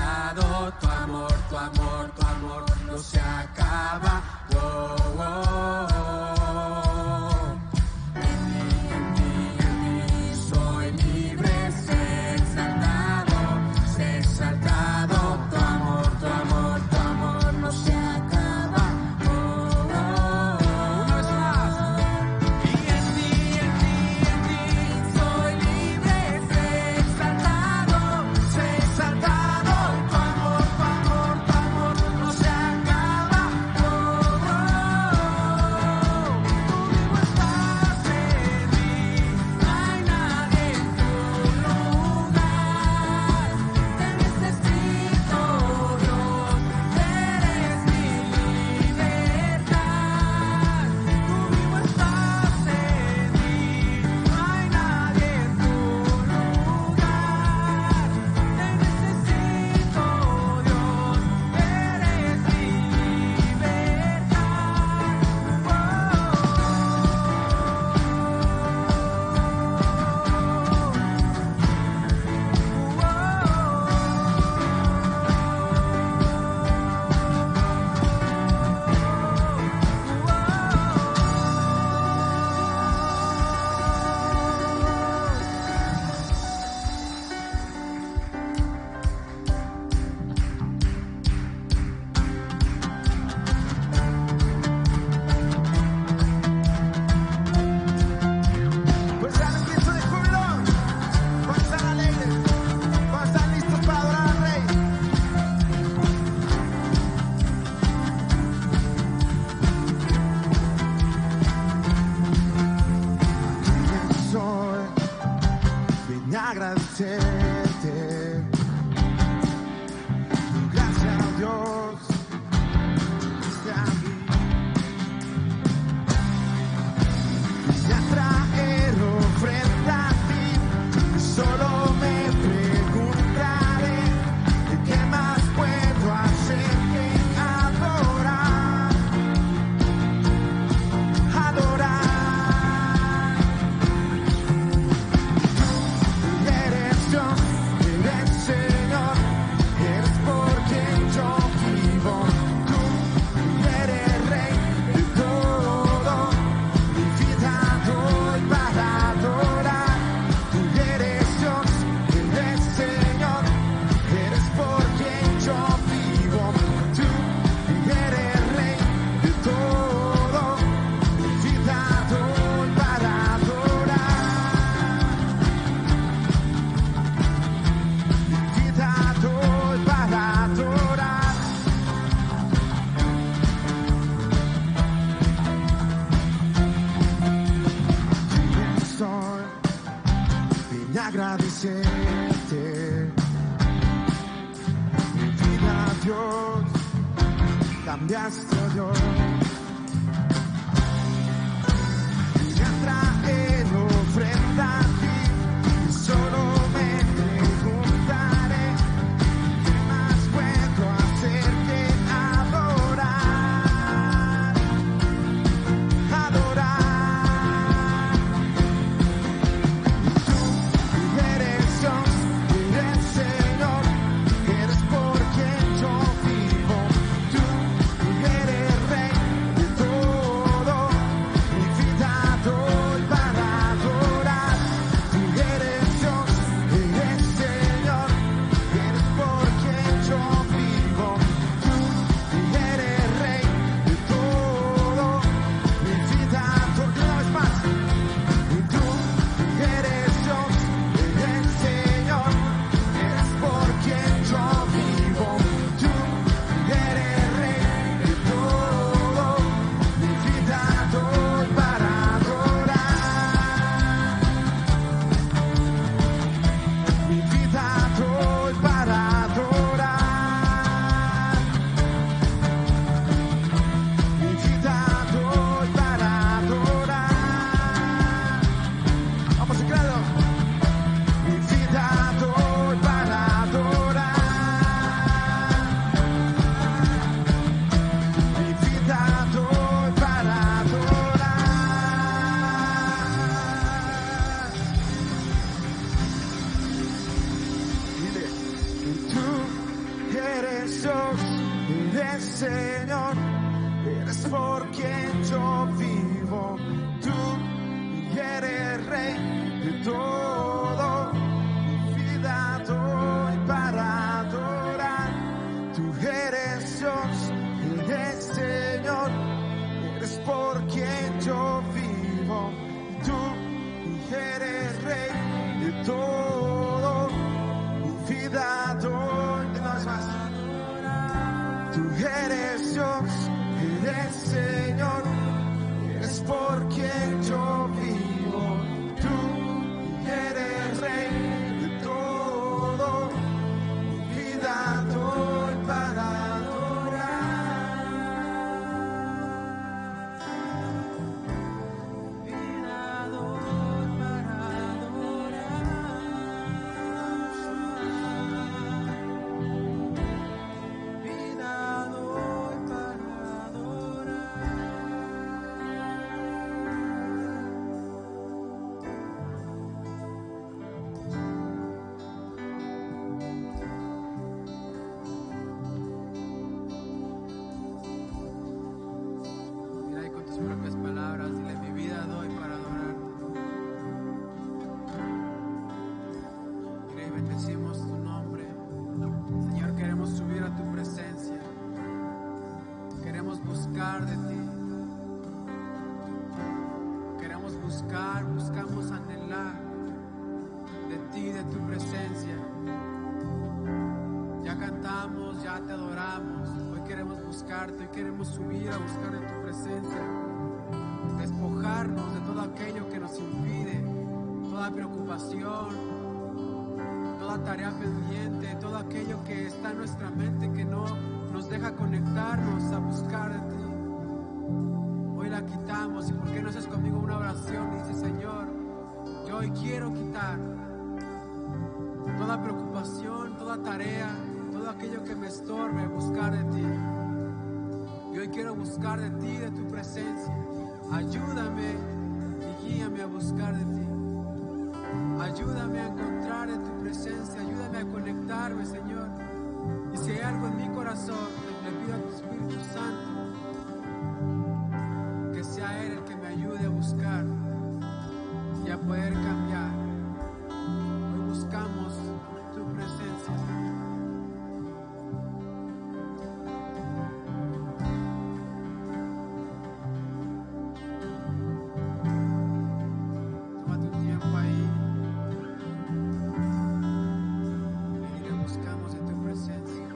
exaltado, tu amor no se acaba. Oh, oh, oh. En mí soy libre, sé exaltado, tu amor no se acaba. Oh, oh, oh. Una vez más. Y en ti soy libre, sé exaltado, tu amor no se acaba. Oh, oh, oh. agradecerte. Gracias a Dios está aquí. Quise traer ofrenda a ti, solo me preguntaré qué más puedo hacer que adorar, adorar. Eres Dios, eres Señor, eres por quien yo vivo. Tú eres Rey de todo, mi vida doy para adorar. Tú eres Dios, eres Señor, eres por quien yo vivo. Tú eres Rey de todo, mi vida doy para adorar. Vida doy para adorar. ¿Quién soy? Vine a agradecerte. Mi vida, Dios, cambiaste, Dios. Vine a traer ofrenda a ti y solo me preguntaré qué más puedo hacer que adorar, adorar. Tú eres Dios, eres Señor, eres por quien yo vivo. Tú eres Rey eres Dios, eres Señor, eres por quien yo vivo. Tú eres Rey de todo, mi vida doy para adorar. Tú eres Dios, eres Señor, eres por quien yo vivo. Tú eres Rey de todo, mi vida doy. Una vez más. Tú eres Dios, eres Señor, eres por quien yo vivo. Tú eres Rey de todo, mi vida doy para adorar. Vida doy para adorar. Vida doy para adorar. Mira ahí con tus propias palabras, dile: mi vida doy para adorar. Mira, y bendecimos tu nombre. Señor, queremos subir a tu presencia. Queremos buscar de ti. Queremos buscar, buscamos anhelar de ti, de tu presencia. Ya cantamos, ya te adoramos. Hoy queremos buscarte, hoy queremos subir a buscar de tu presencia. Despojarnos de todo aquello que nos impide, toda preocupación, toda tarea pendiente, todo aquello que está en nuestra mente que no nos deja conectarnos a buscar de ti. Hoy la quitamos. ¿Y por qué no haces conmigo una oración? Y dice: Señor, yo hoy quiero quitar toda preocupación, toda tarea, todo aquello que me estorbe buscar de ti. Y hoy quiero buscar de ti, de tu presencia. Ayúdame y guíame a buscar de ti. Ayúdame a encontrar en tu presencia. Ayúdame a conectarme, Señor. Y si hay algo en mi corazón, le pido a tu Espíritu Santo que sea Él el que me ayude a buscar y a poder cambiar. Hoy buscamos tu presencia. Tómate un tiempo ahí. Y dile: buscamos en tu presencia.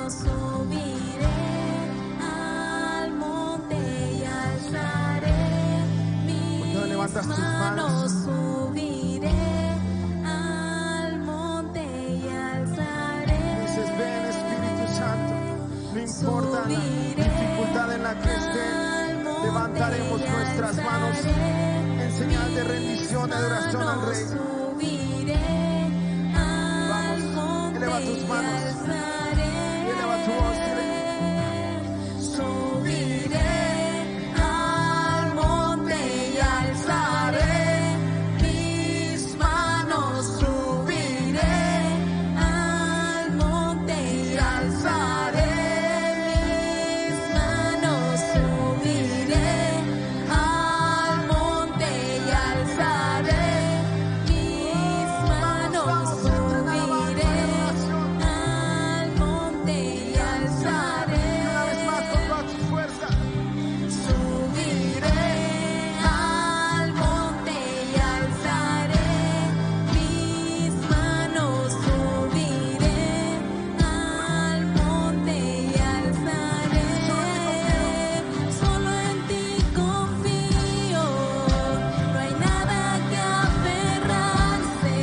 subiré al monte y alzaré mis levantas tus manos, subiré al monte y alzaré. Dices, ven Espíritu Santo, no importa la dificultad en la que esté, levantaremos nuestras manos en señal de rendición, de adoración al Rey. Vamos, eleva tus manos, eleva tu voz, dile. Subiré al monte y alzaré mis manos, subiré al monte y alzaré mis manos, subiré al monte y alzaré mis manos, subiré al monte y alzaré. Una vez más con toda tu fuerza. Subiré al monte y alzaré mis manos, subiré al monte y alzaré. Solo en ti confío, no hay nada que aferrarse.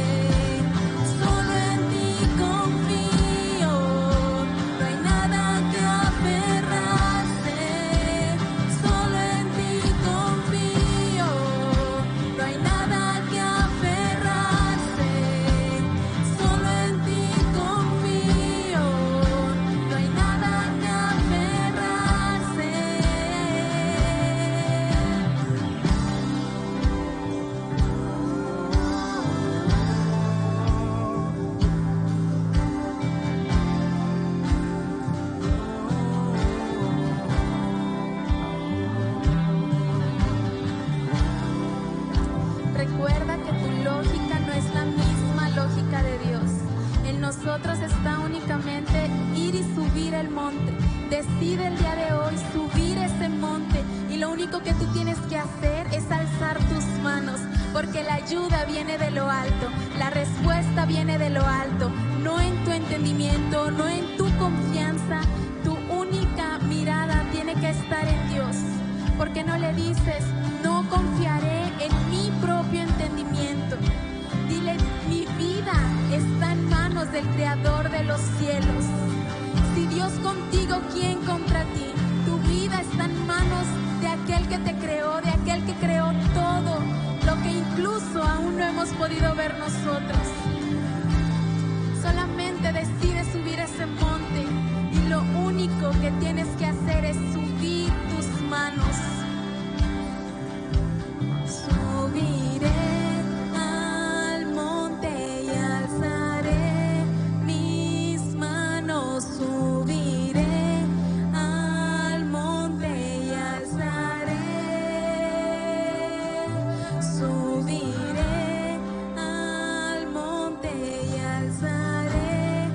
Solo en ti confío, no hay nada que aferrarse. Solo en ti confío, no hay nada que aferrarse. Solo en ti confío, no hay nada que aferrarse. Recuerda que tu lógica no es la misma lógica de Dios. En nosotros está únicamente ir y subir el monte. Decide el día de hoy subir ese monte y lo único que tú tienes que hacer es alzar tus manos, porque la ayuda viene de lo alto, la respuesta viene de lo alto, no en tu entendimiento, no en tu confianza. Tu única mirada tiene que estar en Dios. Porque no le dices, no confiaré en mi propio entendimiento. Dile, mi vida está en manos del Creador de los cielos. Si Dios contigo, ¿quién contra ti? Tu vida está en manos de aquel que te creó, de aquel que creó todo, lo que incluso aún no hemos podido ver nosotros. Solamente decide subir ese monte y lo único que tienes que hacer es subir tus manos. Subiré al monte y alzaré mis manos, subiré al monte y alzaré, subiré al monte y alzaré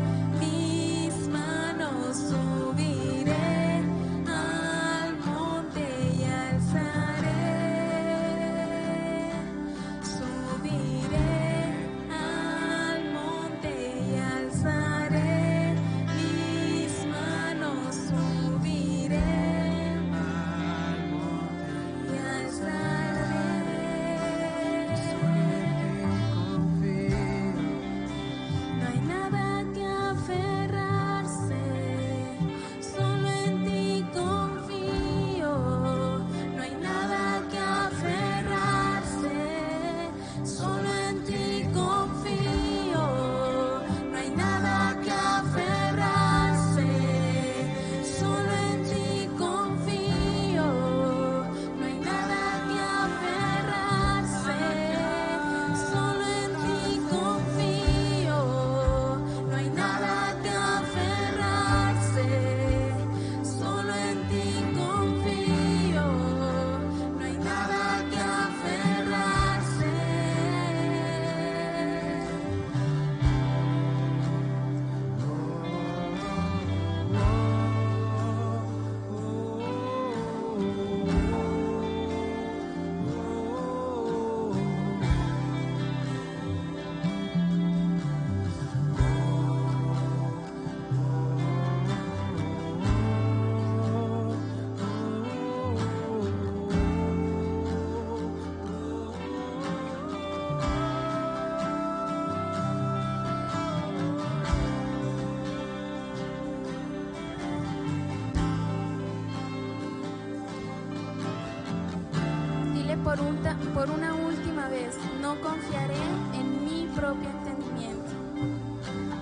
por una última vez, no confiaré en mi propio entendimiento.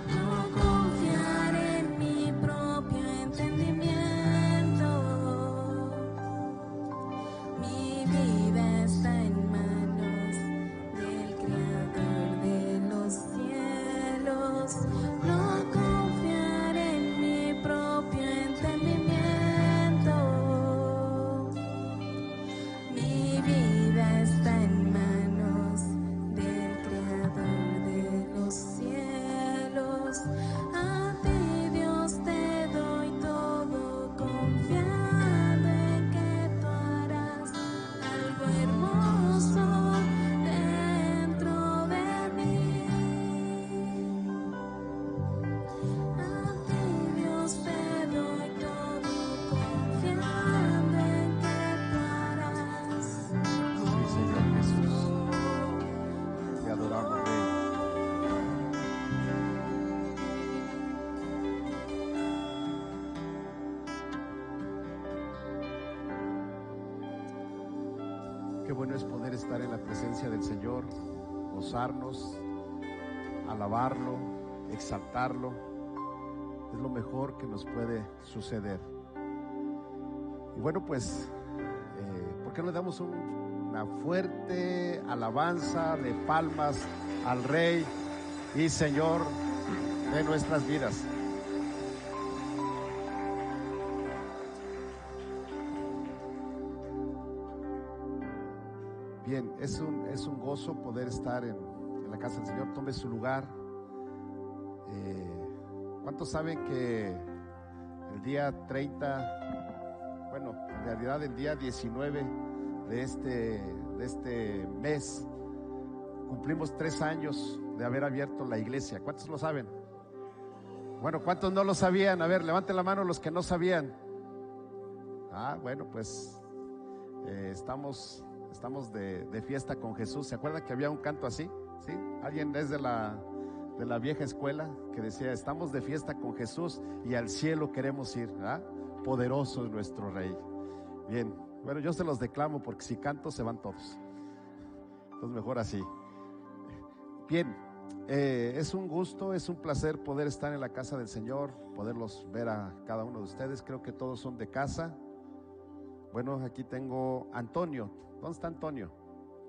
No confiaré en mi propio entendimiento. Mi vida está en manos del Creador de los cielos. No confiaré en mi propio entendimiento. Mi vida está en manos del Creador de los cielos. A ti, Dios, te doy todo, confiando en que tú harás algo hermoso dentro de mí. A ti, Dios, te doy todo, confiando en que tú harás. Sí, Señor Jesús, te adoramos, Rey. Qué bueno es poder estar en la presencia del Señor, gozarnos, alabarlo, exaltarlo. Es lo mejor que nos puede suceder. Y bueno, pues, ¿por qué no le damos una fuerte alabanza de palmas al Rey y Señor de nuestras vidas? Bien, es un gozo poder estar en la casa del Señor. Tome su lugar. ¿Cuántos saben que el día 30, bueno, en realidad el día 19 de este mes, cumplimos 3 años de haber abierto la iglesia? ¿Cuántos lo saben? Bueno, ¿cuántos no lo sabían? A ver, levanten la mano los que no sabían. Bueno, pues estamos de fiesta con Jesús. ¿Se acuerdan que había un canto así? ¿Sí? Alguien es de la vieja escuela que decía: estamos de fiesta con Jesús y al cielo queremos ir. Poderoso es nuestro Rey. Bien, bueno, yo se los declamo porque si canto se van todos. Entonces mejor así. Bien, es un gusto, es un placer poder estar en la casa del Señor, poderlos ver a cada uno de ustedes. Creo que todos son de casa. Bueno, aquí tengo Antonio. ¿Dónde está Antonio?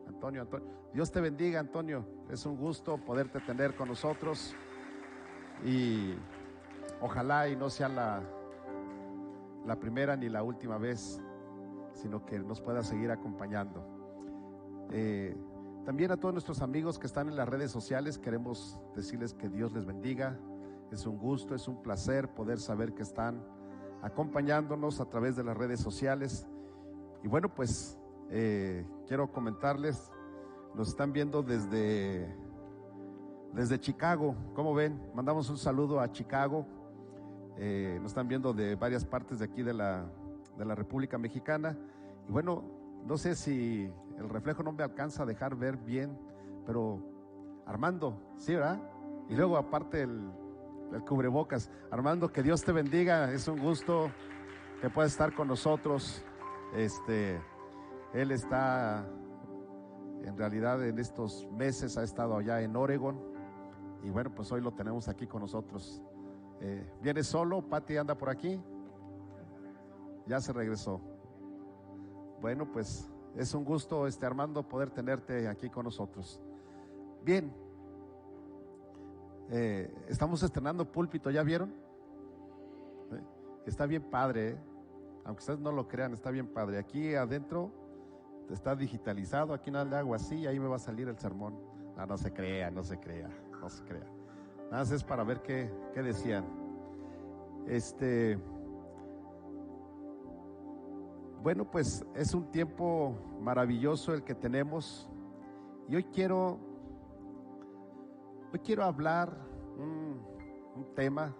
Antonio. Dios te bendiga, Antonio. Es un gusto poderte tener con nosotros. Y ojalá y no sea la primera ni la última vez, sino que nos pueda seguir acompañando. También a todos nuestros amigos que están en las redes sociales, queremos decirles que Dios les bendiga. Es un gusto, es un placer poder saber que están acompañándonos a través de las redes sociales. Y bueno, pues quiero comentarles, nos están viendo desde Chicago. ¿Cómo ven? Mandamos un saludo a Chicago. Nos están viendo de varias partes de aquí de la República Mexicana. Y bueno, no sé si el reflejo no me alcanza a dejar ver bien, pero Armando, ¿sí, verdad? Y luego aparte el cubrebocas. Armando, que Dios te bendiga. Es un gusto que puedas estar con nosotros. Él está, en realidad, en estos meses ha estado allá en Oregon, y bueno, pues hoy lo tenemos aquí con nosotros. ¿Viene solo? Pati anda por aquí, ya se regresó. Bueno, pues es un gusto, Armando, poder tenerte aquí con nosotros. Bien, estamos estrenando púlpito, ¿ya vieron? Está bien padre, aunque ustedes no lo crean, está bien padre. Aquí adentro está digitalizado, aquí nada le hago así y ahí me va a salir el sermón. No se crea. Nada más es para ver qué decían. Bueno, pues es un tiempo maravilloso el que tenemos, y hoy quiero hablar un tema,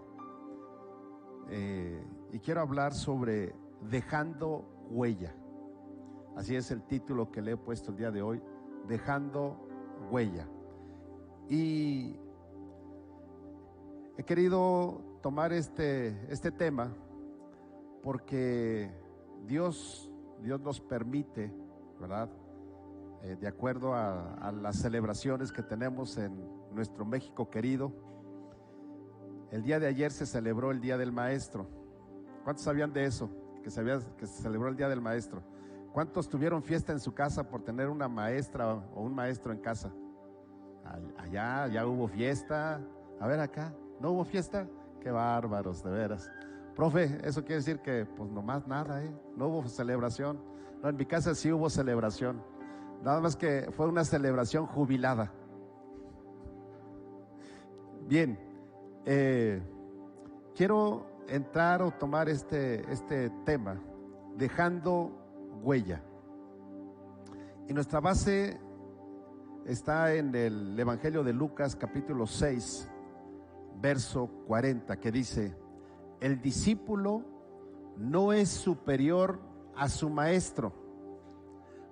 y quiero hablar sobre dejando huella. Así es el título que le he puesto el día de hoy, dejando huella. Y he querido tomar este tema porque Dios nos permite, ¿verdad?, de acuerdo a las celebraciones que tenemos en nuestro México querido. El día de ayer se celebró el Día del Maestro. ¿Cuántos sabían de eso? Que se celebró el Día del Maestro. ¿Cuántos tuvieron fiesta en su casa por tener una maestra o un maestro en casa? Allá ya hubo fiesta. A ver acá, ¿no hubo fiesta? Qué bárbaros, de veras. Profe, eso quiere decir que pues nomás nada, no hubo celebración. No, en mi casa sí hubo celebración. Nada más que fue una celebración jubilada. Bien, quiero entrar o tomar este tema, dejando huella. Y nuestra base está en el Evangelio de Lucas, capítulo 6, verso 40, que dice: el discípulo no es superior a su maestro,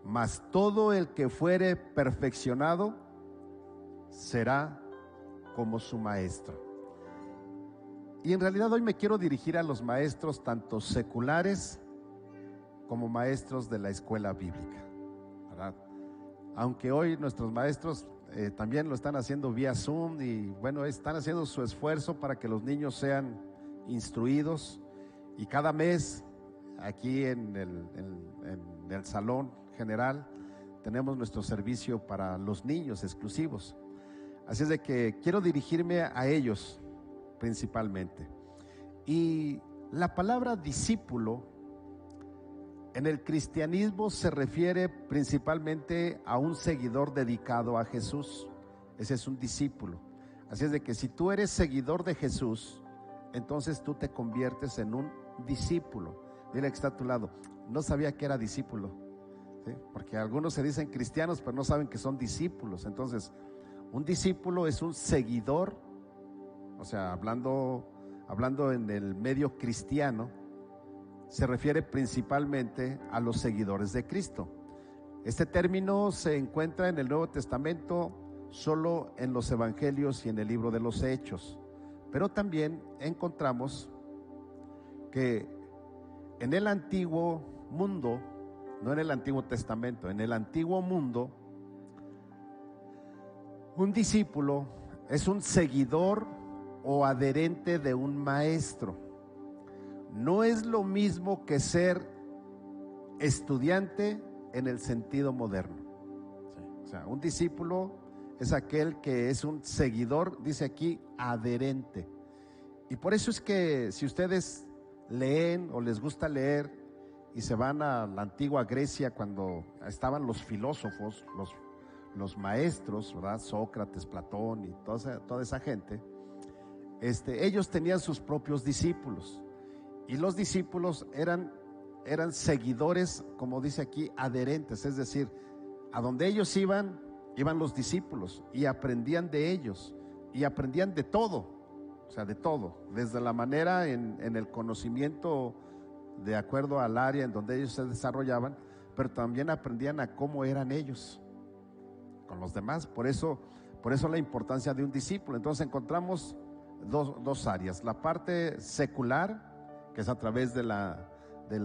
mas todo el que fuere perfeccionado será como su maestro. Y en realidad hoy me quiero dirigir a los maestros tanto seculares como maestros de la escuela bíblica, ¿verdad? Aunque hoy nuestros maestros también lo están haciendo vía Zoom y bueno, están haciendo su esfuerzo para que los niños sean instruidos, y cada mes aquí en el salón general tenemos nuestro servicio para los niños exclusivos. Así es de que quiero dirigirme a ellos principalmente. Y la palabra discípulo en el cristianismo se refiere principalmente a un seguidor dedicado a Jesús. Ese es un discípulo. Así es de que si tú eres seguidor de Jesús, entonces tú te conviertes en un discípulo. Dile que está a tu lado: no sabía que era discípulo, ¿sí? Porque algunos se dicen cristianos pero no saben que son discípulos. Entonces un discípulo es un seguidor, o sea, hablando en el medio cristiano, se refiere principalmente a los seguidores de Cristo. Este término se encuentra en el Nuevo Testamento solo en los Evangelios y en el libro de los Hechos, pero también encontramos que en el antiguo mundo, no en el Antiguo Testamento, en el antiguo mundo, un discípulo es un seguidor o adherente de un maestro. No es lo mismo que ser estudiante en el sentido moderno. O sea, un discípulo es aquel que es un seguidor, dice aquí, adherente. Y por eso es que si ustedes leen o les gusta leer y se van a la antigua Grecia, cuando estaban los filósofos, los maestros, ¿verdad? Sócrates, Platón y toda esa gente, ellos tenían sus propios discípulos. Y los discípulos eran seguidores, como dice aquí, adherentes, es decir, a donde ellos iban los discípulos y aprendían de ellos y aprendían de todo, o sea, de todo, desde la manera en el conocimiento de acuerdo al área en donde ellos se desarrollaban, pero también aprendían a cómo eran ellos con los demás. Por eso la importancia de un discípulo. Entonces encontramos dos áreas: la parte secular, que es a través de la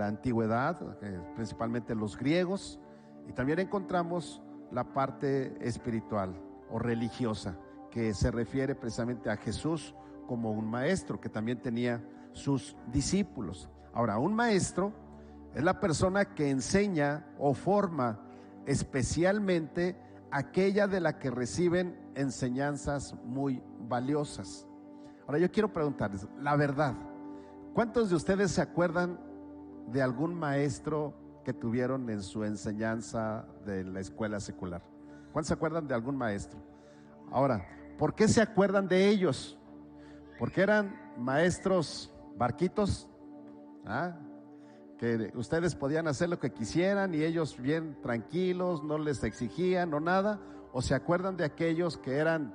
antigüedad, principalmente los griegos, y también encontramos la parte espiritual o religiosa, que se refiere precisamente a Jesús como un maestro que también tenía sus discípulos. Ahora, un maestro es la persona que enseña o forma especialmente aquella de la que reciben enseñanzas muy valiosas. Ahora yo quiero preguntarles, la verdad, ¿cuántos de ustedes se acuerdan de algún maestro que tuvieron en su enseñanza de la escuela secular? ¿Cuántos se acuerdan de algún maestro? Ahora, ¿por qué se acuerdan de ellos? ¿Porque eran maestros barquitos? Que ustedes podían hacer lo que quisieran y ellos bien tranquilos, no les exigían o nada? ¿O se acuerdan de aquellos que eran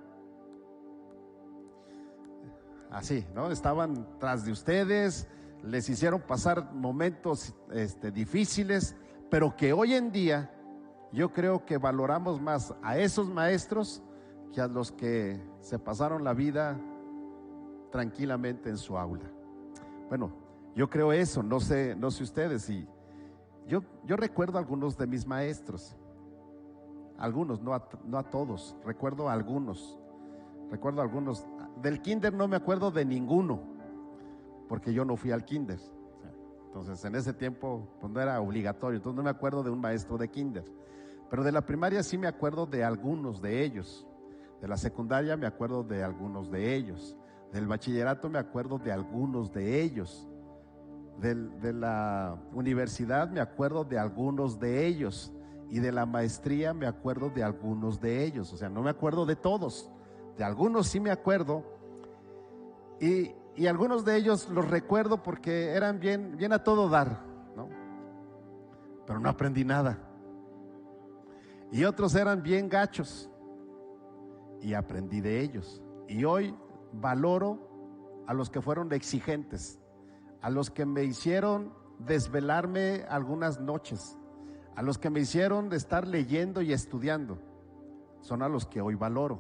así, ¿no? Estaban tras de ustedes, les hicieron pasar momentos difíciles, pero que hoy en día yo creo que valoramos más a esos maestros que a los que se pasaron la vida tranquilamente en su aula? Bueno, yo creo eso, no sé ustedes. Y yo recuerdo algunos de mis maestros, algunos, no a todos, recuerdo algunos. Del kinder no me acuerdo de ninguno, porque yo no fui al kinder. Entonces en ese tiempo pues no era obligatorio, entonces no me acuerdo de un maestro de kinder. Pero de la primaria sí me acuerdo de algunos de ellos. De la secundaria me acuerdo de algunos de ellos. Del bachillerato me acuerdo de algunos de ellos. De la universidad me acuerdo de algunos de ellos. Y de la maestría me acuerdo de algunos de ellos. O sea, no me acuerdo de todos. De algunos sí me acuerdo. Y algunos de ellos los recuerdo porque eran bien a todo dar, ¿no? Pero no aprendí nada. Y otros eran bien gachos y aprendí de ellos. Y hoy valoro a los que fueron exigentes, a los que me hicieron desvelarme algunas noches, a los que me hicieron estar leyendo y estudiando. Son a los que hoy valoro,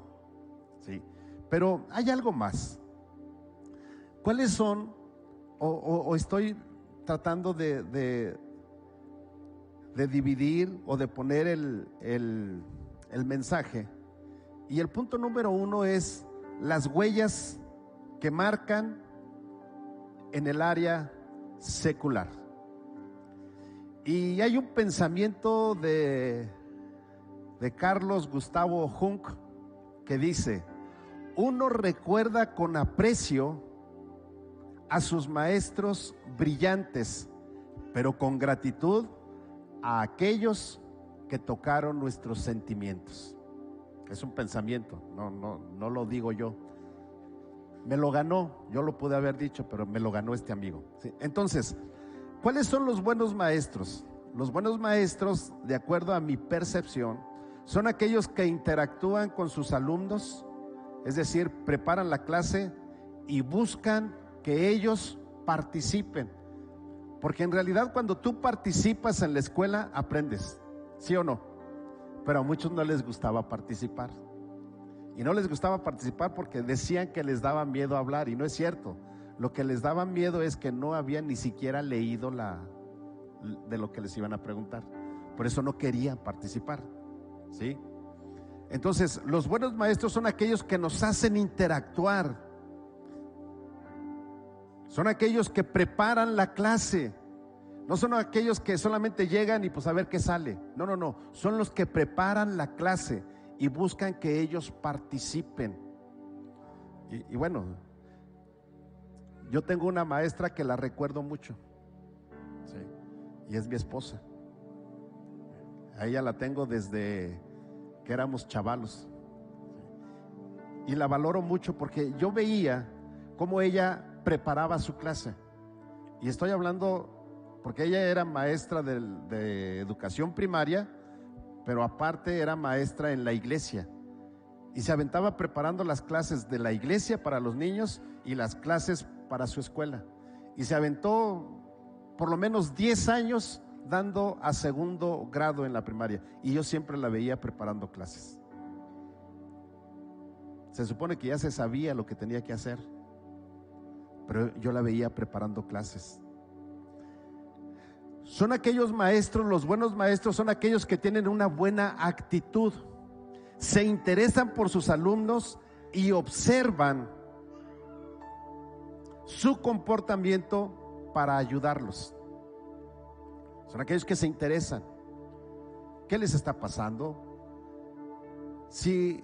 ¿sí? Pero hay algo más. ¿Cuáles son? O estoy tratando de dividir o de poner el mensaje. Y el punto número 1 es las huellas que marcan en el área secular. Y hay un pensamiento de Carlos Gustavo Jung que dice: uno recuerda con aprecio a sus maestros brillantes, pero con gratitud a aquellos que tocaron nuestros sentimientos. Es un pensamiento, no lo digo yo. Me lo ganó, yo lo pude haber dicho, pero me lo ganó este amigo, ¿sí? Entonces, ¿cuáles son los buenos maestros? Los buenos maestros, de acuerdo a mi percepción, son aquellos que interactúan con sus alumnos, es decir, preparan la clase y buscan que ellos participen. Porque en realidad cuando tú participas en la escuela aprendes, ¿sí o no? Pero a muchos no les gustaba participar. Y no les gustaba participar porque decían que les daba miedo hablar, y no es cierto. Lo que les daba miedo es que no habían ni siquiera leído de lo que les iban a preguntar. Por eso no querían participar, ¿sí? Entonces, los buenos maestros son aquellos que nos hacen interactuar. Son aquellos que preparan la clase. No son aquellos que solamente llegan y pues a ver qué sale. No. Son los que preparan la clase y buscan que ellos participen. Y bueno, yo tengo una maestra que la recuerdo mucho, ¿sí? Y es mi esposa. A ella la tengo desde que éramos chavalos. Y la valoro mucho porque yo veía cómo ella preparaba su clase. Y estoy hablando porque ella era maestra de educación primaria, pero aparte era maestra en la iglesia. Y se aventaba preparando las clases de la iglesia para los niños y las clases para su escuela. Y se aventó por lo menos 10 años dando a segundo grado en la primaria. Y yo siempre la veía preparando clases. Se supone que ya se sabía lo que tenía que hacer, pero yo la veía preparando clases. Son aquellos maestros, los buenos maestros son aquellos que tienen una buena actitud, se interesan por sus alumnos y observan su comportamiento para ayudarlos. Son aquellos que se interesan. ¿Qué les está pasando? Si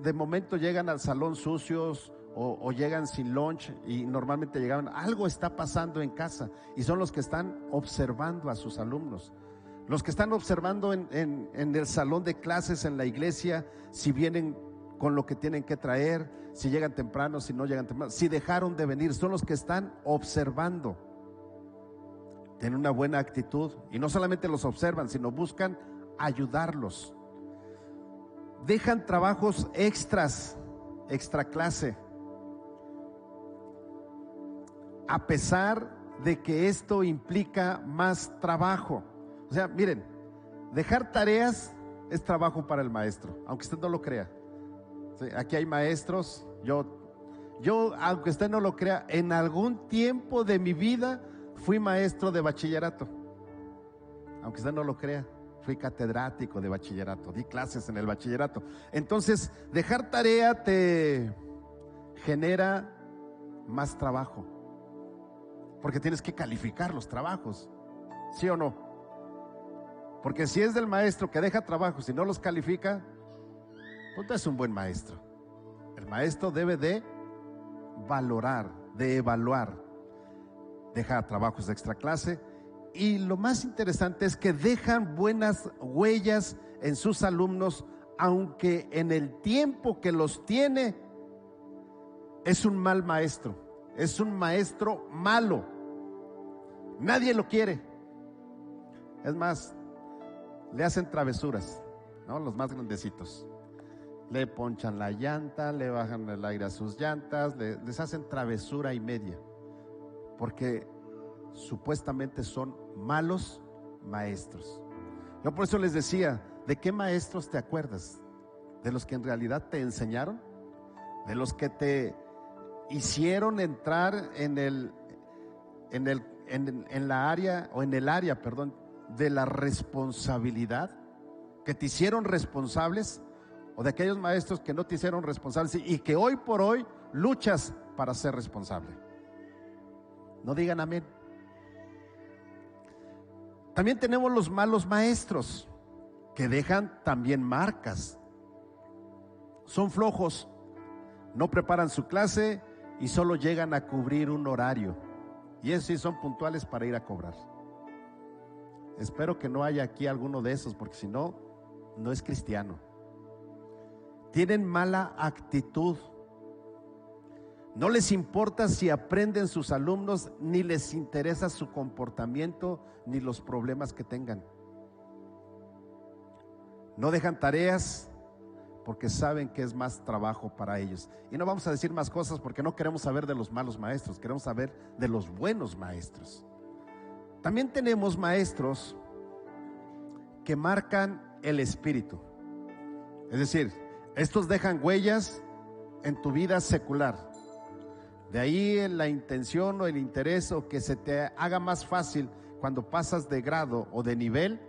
de momento llegan al salón sucios o llegan sin lunch, y normalmente llegaban, algo está pasando en casa, y son los que están observando a sus alumnos, los que están observando en el salón de clases, en la iglesia, si vienen con lo que tienen que traer, si llegan temprano, si no llegan temprano, si dejaron de venir. Son los que están observando. Tienen una buena actitud y no solamente los observan, sino buscan ayudarlos. Dejan trabajos extra clase, a pesar de que esto implica más trabajo. O sea, miren, dejar tareas es trabajo para el maestro, aunque usted no lo crea. Sí, aquí hay maestros, yo, aunque usted no lo crea, en algún tiempo de mi vida fui maestro de bachillerato, aunque usted no lo crea. fui catedrático de bachillerato, di clases en el bachillerato. Entonces, dejar tarea te genera más trabajo, porque tienes que calificar los trabajos, ¿sí o no? Porque si es del maestro que deja trabajos y no los califica, pues no es un buen maestro. El maestro debe de valorar, de evaluar, deja trabajos de extra clase. Y lo más interesante es que dejan buenas huellas en sus alumnos, aunque en el tiempo que los tiene es un mal maestro, es un maestro malo. Nadie lo quiere. Es más, le hacen travesuras, ¿no? Los más grandecitos. Le ponchan la llanta, le bajan el aire a sus llantas, les hacen travesura y media, porque supuestamente son malos maestros. Yo por eso les decía, ¿de qué maestros te acuerdas? ¿De los que en realidad te enseñaron? ¿De los que te hicieron entrar en la área, o en el área, perdón, de la responsabilidad? ¿Que te hicieron responsables? ¿O de aquellos maestros que no te hicieron responsables y que hoy por hoy luchas para ser responsable? No digan amén. También tenemos los malos maestros, que dejan también marcas. Son flojos, no preparan su clase y solo llegan a cubrir un horario. Y esos sí son puntuales para ir a cobrar. Espero que no haya aquí alguno de esos, porque si no, no es cristiano. Tienen mala actitud. No les importa si aprenden sus alumnos, ni les interesa su comportamiento, ni los problemas que tengan. No dejan tareas porque saben que es más trabajo para ellos. Y no vamos a decir más cosas porque no queremos saber de los malos maestros, queremos saber de los buenos maestros. También tenemos maestros que marcan el espíritu. Es decir, estos dejan huellas en tu vida secular. De ahí la intención o el interés, o que se te haga más fácil cuando pasas de grado o de nivel,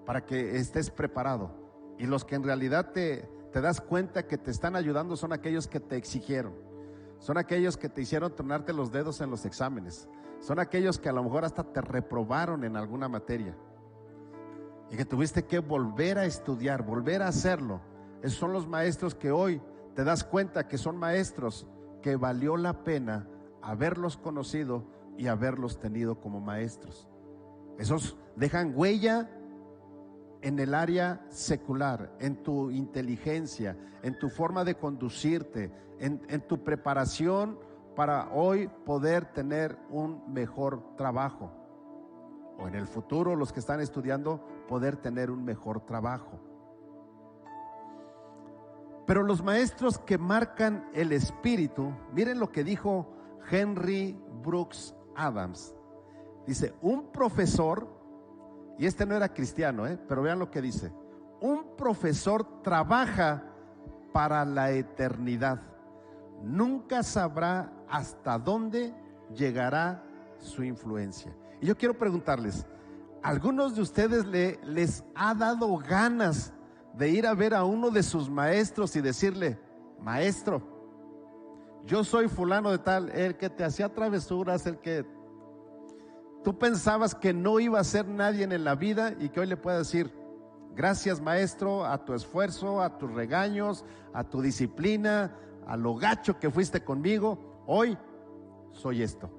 para que estés preparado. Y los que en realidad te das cuenta que te están ayudando son aquellos que te exigieron, son aquellos que te hicieron tronarte los dedos en los exámenes, son aquellos que a lo mejor hasta te reprobaron en alguna materia y que tuviste que volver a estudiar, volver a hacerlo. Esos son los maestros que hoy te das cuenta que son maestros que valió la pena haberlos conocido y haberlos tenido como maestros. Esos dejan huella en el área secular, en tu inteligencia, en tu forma de conducirte, en tu preparación para hoy poder tener un mejor trabajo, o en el futuro, los que están estudiando, poder tener un mejor trabajo. Pero los maestros que marcan el espíritu, miren lo que dijo Henry Brooks Adams. Dice, un profesor, y este no era cristiano, pero vean lo que dice: un profesor trabaja para la eternidad, nunca sabrá hasta dónde llegará su influencia. Y yo quiero preguntarles, ¿algunos de ustedes les ha dado ganas de ir a ver a uno de sus maestros y decirle: maestro, yo soy fulano de tal, el que te hacía travesuras, el que tú pensabas que no iba a ser nadie en la vida, y que hoy le pueda decir: gracias, maestro, a tu esfuerzo, a tus regaños, a tu disciplina, a lo gacho que fuiste conmigo, hoy soy esto?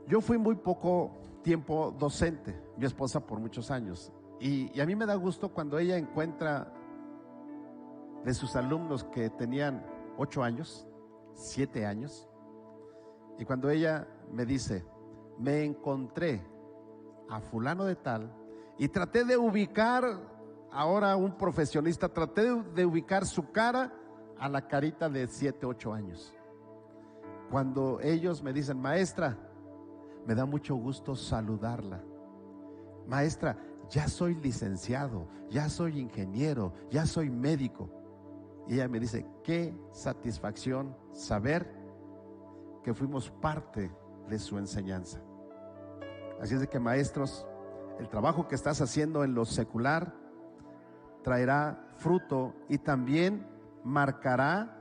Yo fui muy poco tiempo docente, mi esposa por muchos años, y a mí me da gusto cuando ella encuentra de sus alumnos que tenían 8 años, 7 años, y cuando ella me dice: me encontré a fulano de tal, y traté de ubicar, ahora un profesionista, traté de ubicar su cara a la carita de 7, 8 años. Cuando ellos me dicen: maestra, me da mucho gusto saludarla. Maestra, ya soy licenciado, ya soy ingeniero, ya soy médico. Y ella me dice: qué satisfacción saber que fuimos parte de su enseñanza. Así es de que, maestros, el trabajo que estás haciendo en lo secular traerá fruto y también marcará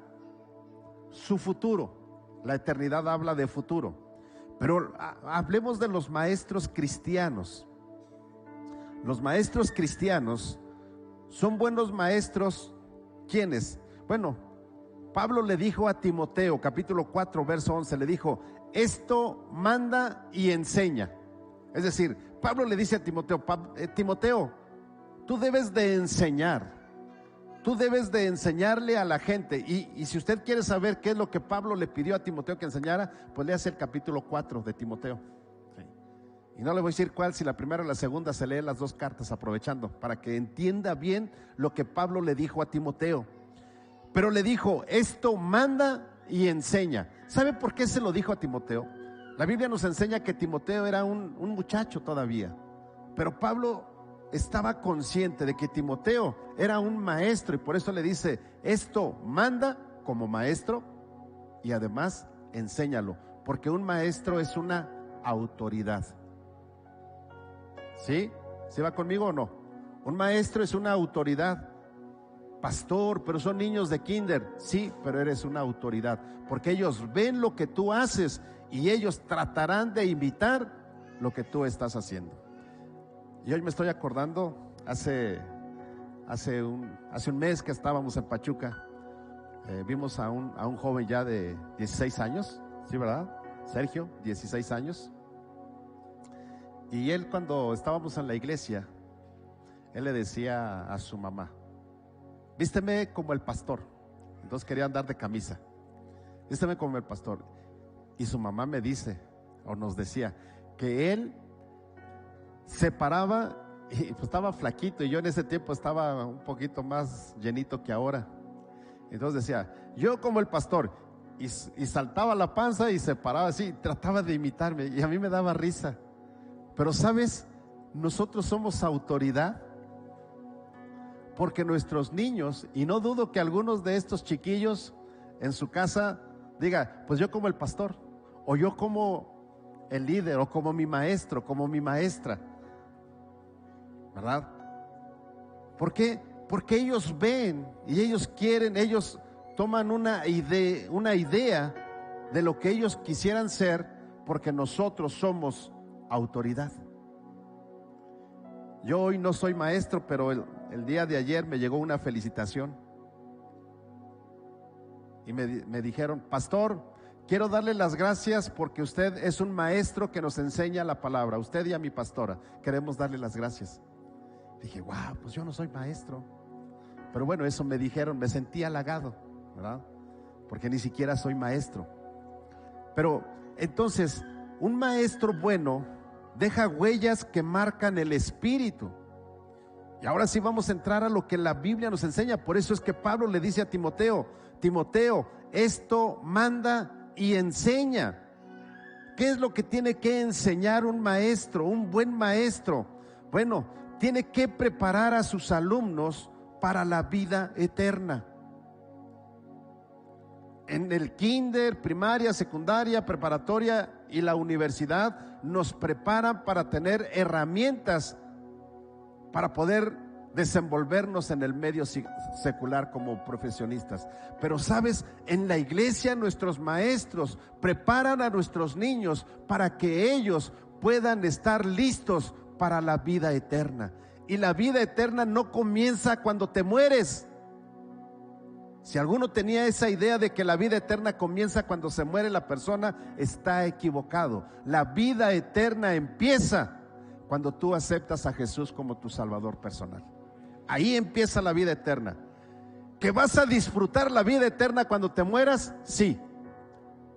su futuro. La eternidad habla de futuro. Pero hablemos de los maestros cristianos. Los maestros cristianos son buenos maestros. ¿Quiénes? Bueno, Pablo le dijo a Timoteo, capítulo 4, verso 11, le dijo: esto manda y enseña. Es decir, Pablo le dice a Timoteo: Timoteo, tú debes de enseñar. Tú debes de enseñarle a la gente. Y si usted quiere saber qué es lo que Pablo le pidió a Timoteo que enseñara, pues léase el capítulo 4 de Timoteo. Sí. Y no le voy a decir cuál, si la primera o la segunda, se lee las dos cartas aprovechando, para que entienda bien lo que Pablo le dijo a Timoteo. Pero le dijo: esto manda y enseña. ¿Sabe por qué se lo dijo a Timoteo? La Biblia nos enseña que Timoteo era un muchacho todavía, pero Pablo estaba consciente de que Timoteo era un maestro, y por eso le dice: esto manda como maestro y además enséñalo, porque un maestro es una autoridad. ¿Sí? ¿Se va conmigo o no? Un maestro es una autoridad. Pastor, pero son niños de kinder. Sí, pero eres una autoridad, porque ellos ven lo que tú haces y ellos tratarán de imitar lo que tú estás haciendo. Y hoy me estoy acordando, hace un mes que estábamos en Pachuca, vimos a un joven ya de 16 años, ¿sí, verdad? Sergio, 16 años. Y él, cuando estábamos en la iglesia, él le decía a su mamá: vísteme como el pastor. Entonces quería andar de camisa. Vísteme como el pastor. Y su mamá me dice, o nos decía, que él se paraba y pues estaba flaquito, y yo en ese tiempo estaba un poquito más llenito que ahora. Entonces decía: yo como el pastor, y saltaba la panza y se paraba así, trataba de imitarme, y a mí me daba risa. Pero sabes, nosotros somos autoridad, porque nuestros niños, y no dudo que algunos de estos chiquillos en su casa diga: pues yo como el pastor, o yo como el líder, o como mi maestro, como mi maestra, ¿verdad? ¿Por qué? Porque ellos ven y ellos quieren, ellos toman una idea de lo que ellos quisieran ser, porque nosotros somos autoridad. Yo hoy no soy maestro, pero el día de ayer me llegó una felicitación y me dijeron: pastor, quiero darle las gracias porque usted es un maestro que nos enseña la palabra. Usted y a mi pastora queremos darle las gracias. Dije: wow, pues yo no soy maestro. Pero bueno, eso me dijeron, me sentí halagado, ¿verdad? Porque ni siquiera soy maestro. Pero entonces, un maestro bueno deja huellas que marcan el espíritu. Y ahora sí vamos a entrar a lo que la Biblia nos enseña. Por eso es que Pablo le dice a Timoteo: Timoteo, esto manda y enseña. ¿Qué es lo que tiene que enseñar un maestro, un buen maestro? Bueno, tiene que preparar a sus alumnos para la vida eterna. En el kinder, primaria, secundaria, preparatoria y la universidad nos preparan para tener herramientas para poder desenvolvernos en el medio secular como profesionistas. Pero sabes, en la iglesia nuestros maestros preparan a nuestros niños para que ellos puedan estar listos para la vida eterna. Y la vida eterna no comienza cuando te mueres. Si alguno tenía esa idea de que la vida eterna comienza cuando se muere la persona, está equivocado. La vida eterna empieza cuando tú aceptas a Jesús como tu Salvador personal. Ahí empieza la vida eterna. ¿Que vas a disfrutar la vida eterna cuando te mueras? Sí.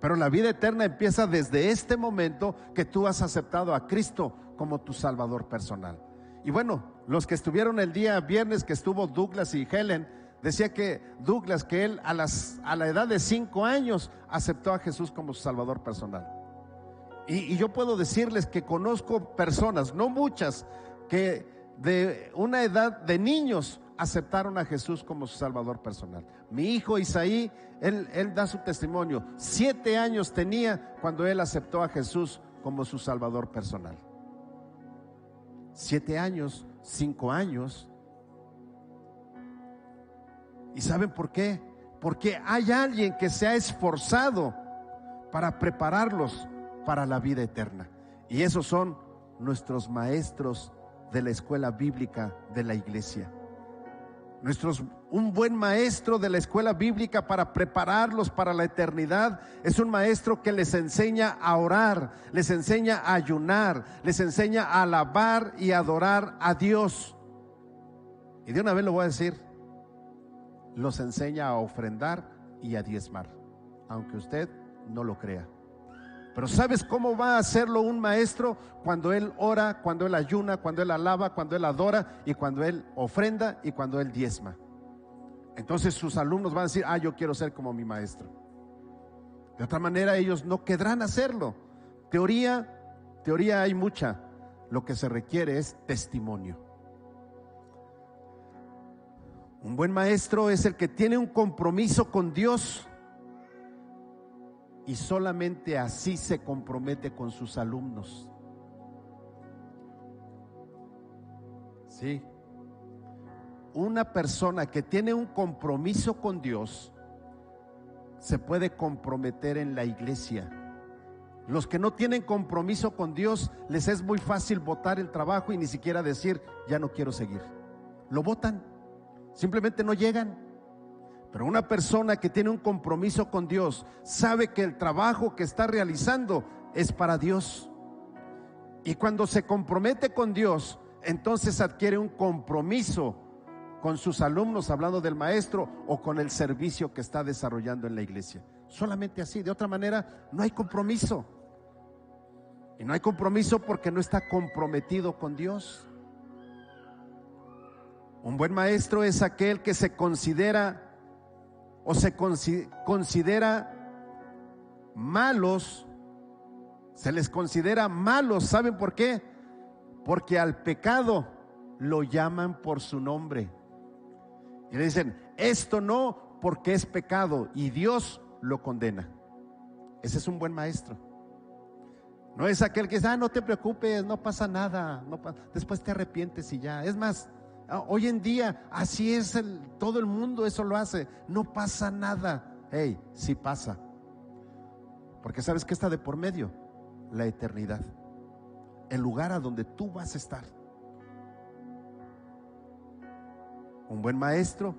Pero la vida eterna empieza desde este momento que tú has aceptado a Cristo como tu Salvador personal. Y bueno, los que estuvieron el día viernes que estuvo Douglas y Helen, decía que Douglas, que él a la edad de 5 años aceptó a Jesús como su Salvador personal. Y yo puedo decirles que conozco personas, no muchas, que de una edad de niños aceptaron a Jesús como su Salvador personal. Mi hijo Isaí, él da su testimonio. 7 años tenía cuando él aceptó a Jesús como su Salvador personal. 7 años, 5 años. ¿Y saben por qué? Porque hay alguien que se ha esforzado para prepararlos para la vida eterna. Y esos son nuestros maestros de la escuela bíblica de la iglesia. Un buen maestro de la escuela bíblica para prepararlos para la eternidad es un maestro que les enseña a orar, les enseña a ayunar, les enseña a alabar y adorar a Dios. Y de una vez lo voy a decir, los enseña a ofrendar y a diezmar, aunque usted no lo crea. Pero ¿sabes cómo va a hacerlo un maestro? Cuando él ora, cuando él ayuna, cuando él alaba, cuando él adora y cuando él ofrenda y cuando él diezma. Entonces sus alumnos van a decir: yo quiero ser como mi maestro. De otra manera ellos no querrán hacerlo. Teoría hay mucha. Lo que se requiere es testimonio. Un buen maestro es el que tiene un compromiso con Dios, y solamente así se compromete con sus alumnos. Sí. Una persona que tiene un compromiso con Dios se puede comprometer en la iglesia. Los que no tienen compromiso con Dios, les es muy fácil botar el trabajo y ni siquiera decir: ya no quiero seguir. Lo botan, simplemente no llegan. Pero una persona que tiene un compromiso con Dios sabe que el trabajo que está realizando es para Dios. Y cuando se compromete con Dios, entonces adquiere un compromiso con sus alumnos, hablando del maestro, o con el servicio que está desarrollando en la iglesia. Solamente así. De otra manera no hay compromiso. Y no hay compromiso porque no está comprometido con Dios. Un buen maestro es aquel que se considera malos, se les considera malos. ¿Saben por qué? Porque al pecado lo llaman por su nombre y le dicen: esto no, porque es pecado, y Dios lo condena. Ese es un buen maestro. No es aquel que dice: no te preocupes, no pasa nada, después te arrepientes y ya. Es más, hoy en día así es, todo el mundo eso lo hace, no pasa nada. Hey, sí pasa, porque ¿sabes qué está de por medio? La eternidad, el lugar a donde tú vas a estar. Un buen maestro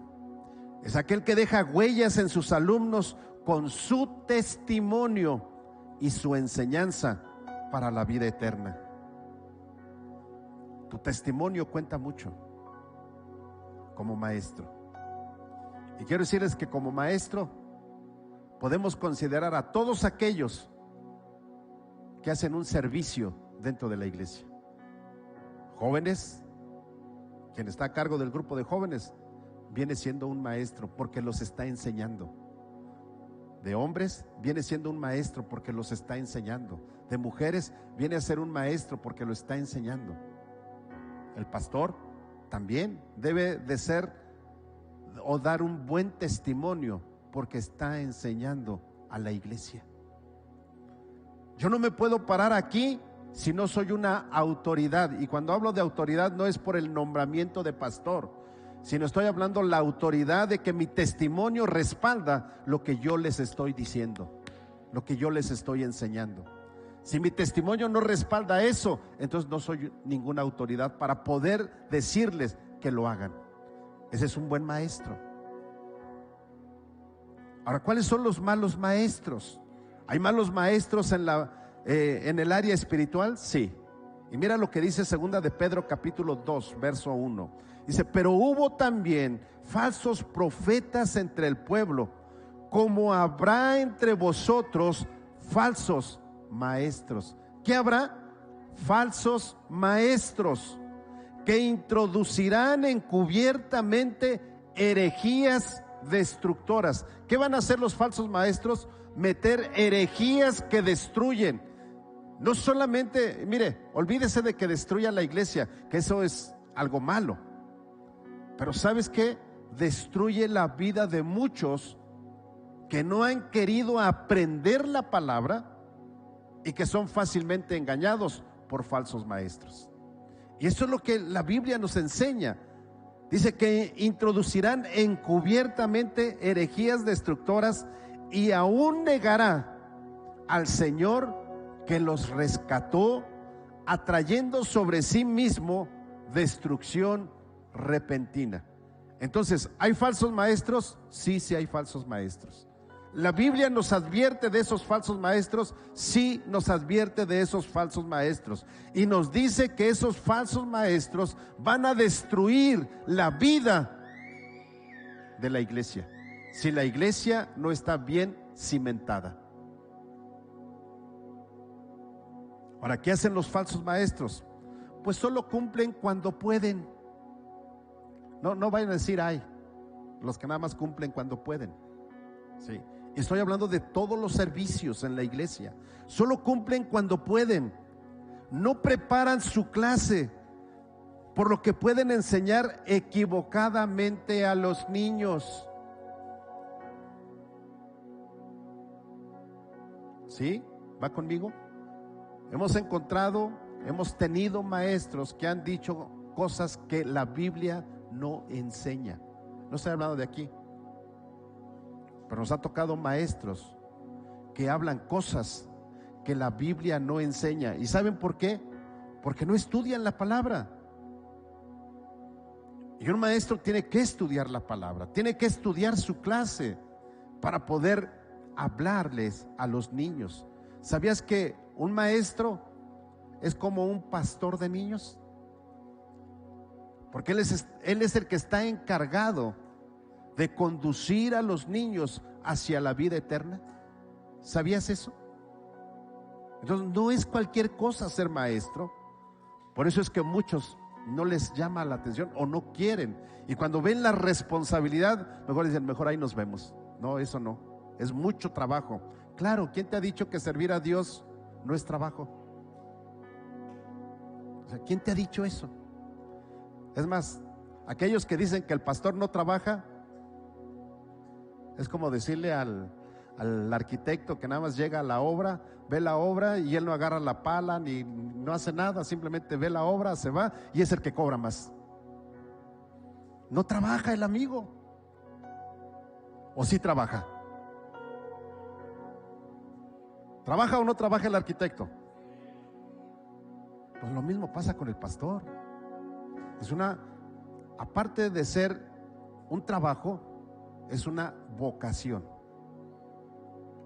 es aquel que deja huellas en sus alumnos con su testimonio y su enseñanza para la vida eterna. Tu testimonio cuenta mucho como maestro. Y quiero decirles que como maestro podemos considerar a todos aquellos que hacen un servicio dentro de la iglesia. Jóvenes, quien está a cargo del grupo de jóvenes viene siendo un maestro porque los está enseñando. De hombres viene siendo un maestro porque los está enseñando. De mujeres viene a ser un maestro porque lo está enseñando. El pastor también debe de ser o dar un buen testimonio porque está enseñando a la iglesia. Yo no me puedo parar aquí si no soy una autoridad, y cuando hablo de autoridad no es por el nombramiento de pastor, sino estoy hablando la autoridad de que mi testimonio respalda lo que yo les estoy diciendo, lo que yo les estoy enseñando. Si mi testimonio no respalda eso, entonces no soy ninguna autoridad para poder decirles que lo hagan. Ese es un buen maestro. Ahora, ¿cuáles son los malos maestros? ¿Hay malos maestros en el área espiritual? Sí. Y mira lo que dice 2 de Pedro capítulo 2 verso 1. Dice: pero hubo también falsos profetas entre el pueblo, como habrá entre vosotros falsos maestros. ¿Qué habrá? Falsos maestros que introducirán encubiertamente herejías destructoras. ¿Qué van a hacer los falsos maestros? Meter herejías que destruyen. No solamente, mire, olvídese de que destruya la iglesia, que eso es algo malo. Pero ¿sabes qué? destruye la vida de muchos que no han querido aprender la palabra y que son fácilmente engañados por falsos maestros. Y eso es lo que la Biblia nos enseña. Dice que introducirán encubiertamente herejías destructoras y aún negará al Señor que los rescató, atrayendo sobre sí mismo destrucción repentina. Entonces, ¿hay falsos maestros? Sí, sí hay falsos maestros. ¿La Biblia nos advierte de esos falsos maestros? Sí, nos advierte de esos falsos maestros. Y nos dice que esos falsos maestros van a destruir la vida de la iglesia, si la iglesia no está bien cimentada. Ahora, ¿qué hacen los falsos maestros? Pues solo cumplen cuando pueden. No vayan a decir, ay, los que nada más cumplen cuando pueden. Sí. Estoy hablando de todos los servicios en la iglesia. Solo cumplen cuando pueden. No preparan su clase, por lo que pueden enseñar equivocadamente a los niños. ¿Sí? ¿Va conmigo? Hemos tenido maestros que han dicho cosas que la Biblia no enseña. No estoy hablando de aquí, pero nos ha tocado maestros que hablan cosas que la Biblia no enseña. ¿Y saben por qué? Porque no estudian la palabra. Y un maestro tiene que estudiar la palabra, tiene que estudiar su clase para poder hablarles a los niños. ¿Sabías que un maestro es como un pastor de niños? Porque él es el que está encargado de conducir a los niños hacia la vida eterna. ¿Sabías eso? Entonces no es cualquier cosa ser maestro. Por eso es que muchos no les llama la atención o no quieren, y cuando ven la responsabilidad mejor dicen, mejor ahí nos vemos. No, eso no, es mucho trabajo. Claro, ¿quién te ha dicho que servir a Dios no es trabajo? O sea, ¿quién te ha dicho eso? Es más, aquellos que dicen que el pastor no trabaja, es como decirle al arquitecto que nada más llega a la obra, ve la obra y él no agarra la pala ni no hace nada, simplemente ve la obra, se va y es el que cobra más. No trabaja el amigo. ¿O sí trabaja? ¿Trabaja o no trabaja el arquitecto? Pues lo mismo pasa con el pastor. Aparte de ser un trabajo, es una vocación.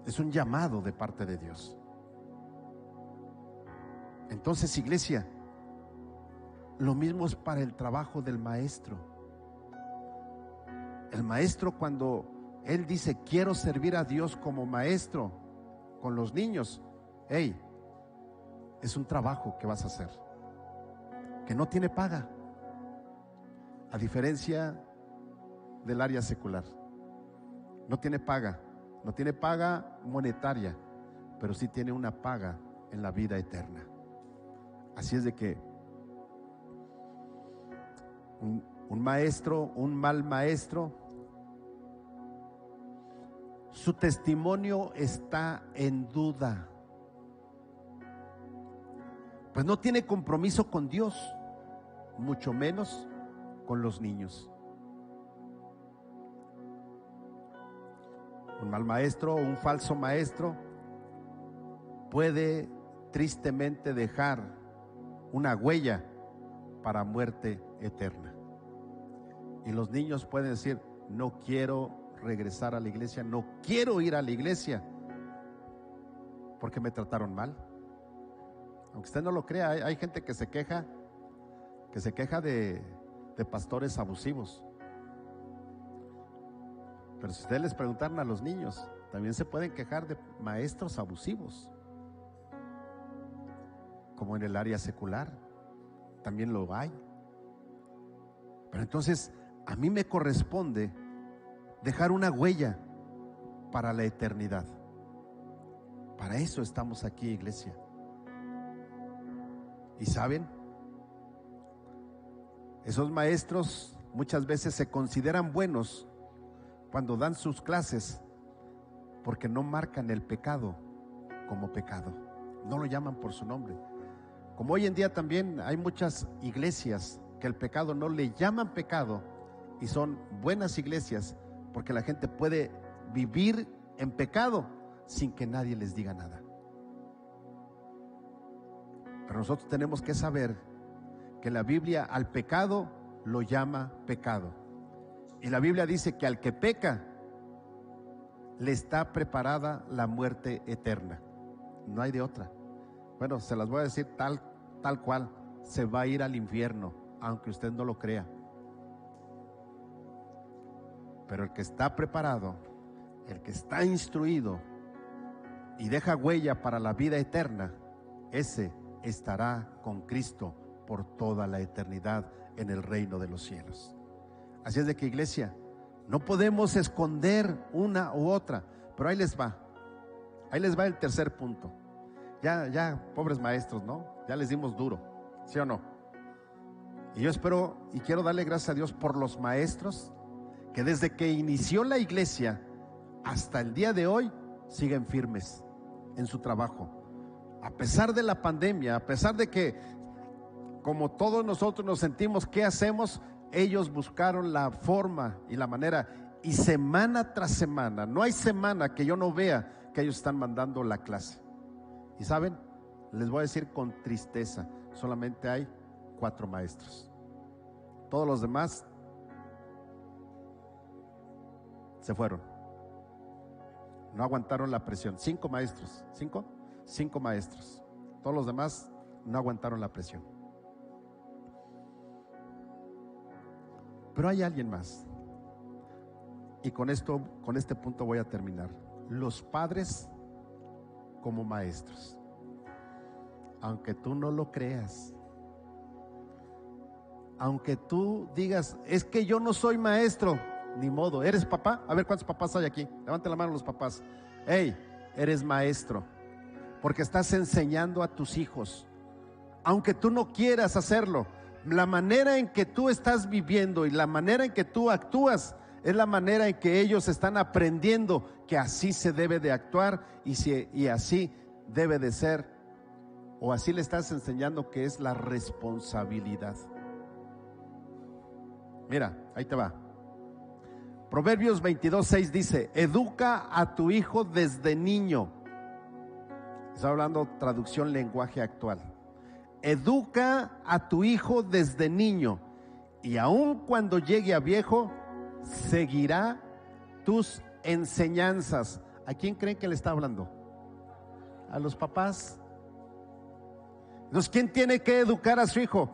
Es un llamado de parte de Dios. Entonces, iglesia, lo mismo es para el trabajo del maestro. El maestro, cuando él dice quiero servir a Dios como maestro con los niños, hey, es un trabajo que vas a hacer, que no tiene paga, a diferencia del área secular. No tiene paga monetaria, pero sí tiene una paga en la vida eterna. Así es de que un maestro, un mal maestro, su testimonio está en duda, pues no tiene compromiso con Dios, mucho menos con los niños. Un mal maestro o un falso maestro puede tristemente dejar una huella para muerte eterna. Y los niños pueden decir, no quiero regresar a la iglesia, no quiero ir a la iglesia porque me trataron mal. Aunque usted no lo crea, hay gente que se queja de pastores abusivos. Pero si ustedes les preguntaran a los niños, también se pueden quejar de maestros abusivos, como en el área secular, también lo hay. Pero entonces a mí me corresponde dejar una huella para la eternidad. Para eso estamos aquí, iglesia. Y saben, esos maestros muchas veces se consideran buenos cuando dan sus clases, porque no marcan el pecado como pecado, no lo llaman por su nombre. Como hoy en día también hay muchas iglesias que el pecado no le llaman pecado, y son buenas iglesias porque la gente puede vivir en pecado sin que nadie les diga nada. Pero nosotros tenemos que saber que la Biblia al pecado lo llama pecado, y la Biblia dice que al que peca le está preparada la muerte eterna. No hay de otra. Bueno, se las voy a decir tal cual: se va a ir al infierno, aunque usted no lo crea. Pero el que está preparado, el que está instruido y deja huella para la vida eterna, ese estará con Cristo por toda la eternidad en el reino de los cielos. Así es de que, iglesia, no podemos esconder una u otra. Pero ahí les va el tercer punto. Ya, pobres maestros, ¿no? Ya les dimos duro, ¿sí o no? Y yo espero y quiero darle gracias a Dios por los maestros que desde que inició la iglesia hasta el día de hoy siguen firmes en su trabajo. A pesar de la pandemia, a pesar de que, como todos nosotros nos sentimos, ¿qué hacemos? Ellos buscaron la forma y la manera, y semana tras semana, no hay semana que yo no vea que ellos están mandando la clase. Y saben, les voy a decir con tristeza, solamente hay 4 maestros. Todos los demás se fueron, no aguantaron la presión. 5 maestros, 5 maestros. Todos los demás no aguantaron la presión. Pero hay alguien más, y con este punto voy a terminar. Los padres como maestros, aunque tú no lo creas, aunque tú digas, es que yo no soy maestro, ni modo. ¿Eres papá? A ver, ¿cuántos papás hay aquí? Levanten la mano los papás. Hey, eres maestro, porque estás enseñando a tus hijos, aunque tú no quieras hacerlo. La manera en que tú estás viviendo y la manera en que tú actúas es la manera en que ellos están aprendiendo que así se debe de actuar, y así debe de ser, o así le estás enseñando que es la responsabilidad. Mira, ahí te va. Proverbios 22:6 dice: educa a tu hijo desde niño. Está hablando traducción lenguaje actual. Educa a tu hijo desde niño, y aun cuando llegue a viejo, seguirá tus enseñanzas. ¿A quién creen que le está hablando? A los papás. Entonces, ¿quién tiene que educar a su hijo?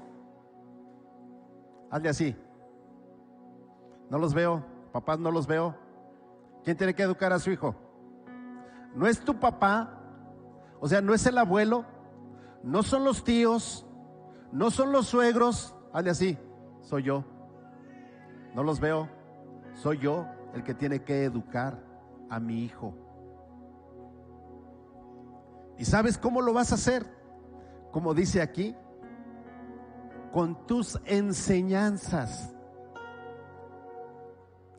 Hazle así. No los veo, papás, no los veo. ¿Quién tiene que educar a su hijo? No es tu papá, o sea, no es el abuelo, no son los tíos, no son los suegros. Hazle así: soy yo. No los veo, soy yo el que tiene que educar a mi hijo. ¿Y sabes cómo lo vas a hacer? Como dice aquí, con tus enseñanzas.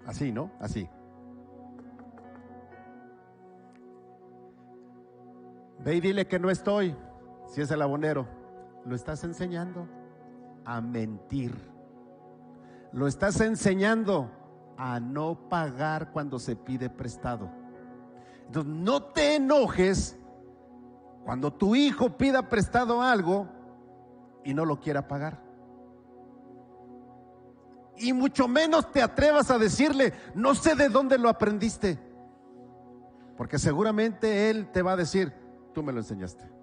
Así, ¿no? Así. Ve y dile que no estoy. Si es el abonero, lo estás enseñando a mentir. Lo estás enseñando a no pagar cuando se pide prestado. Entonces, no te enojes cuando tu hijo pida prestado algo y no lo quiera pagar. Y mucho menos te atrevas a decirle: no sé de dónde lo aprendiste, porque seguramente él te va a decir: tú me lo enseñaste.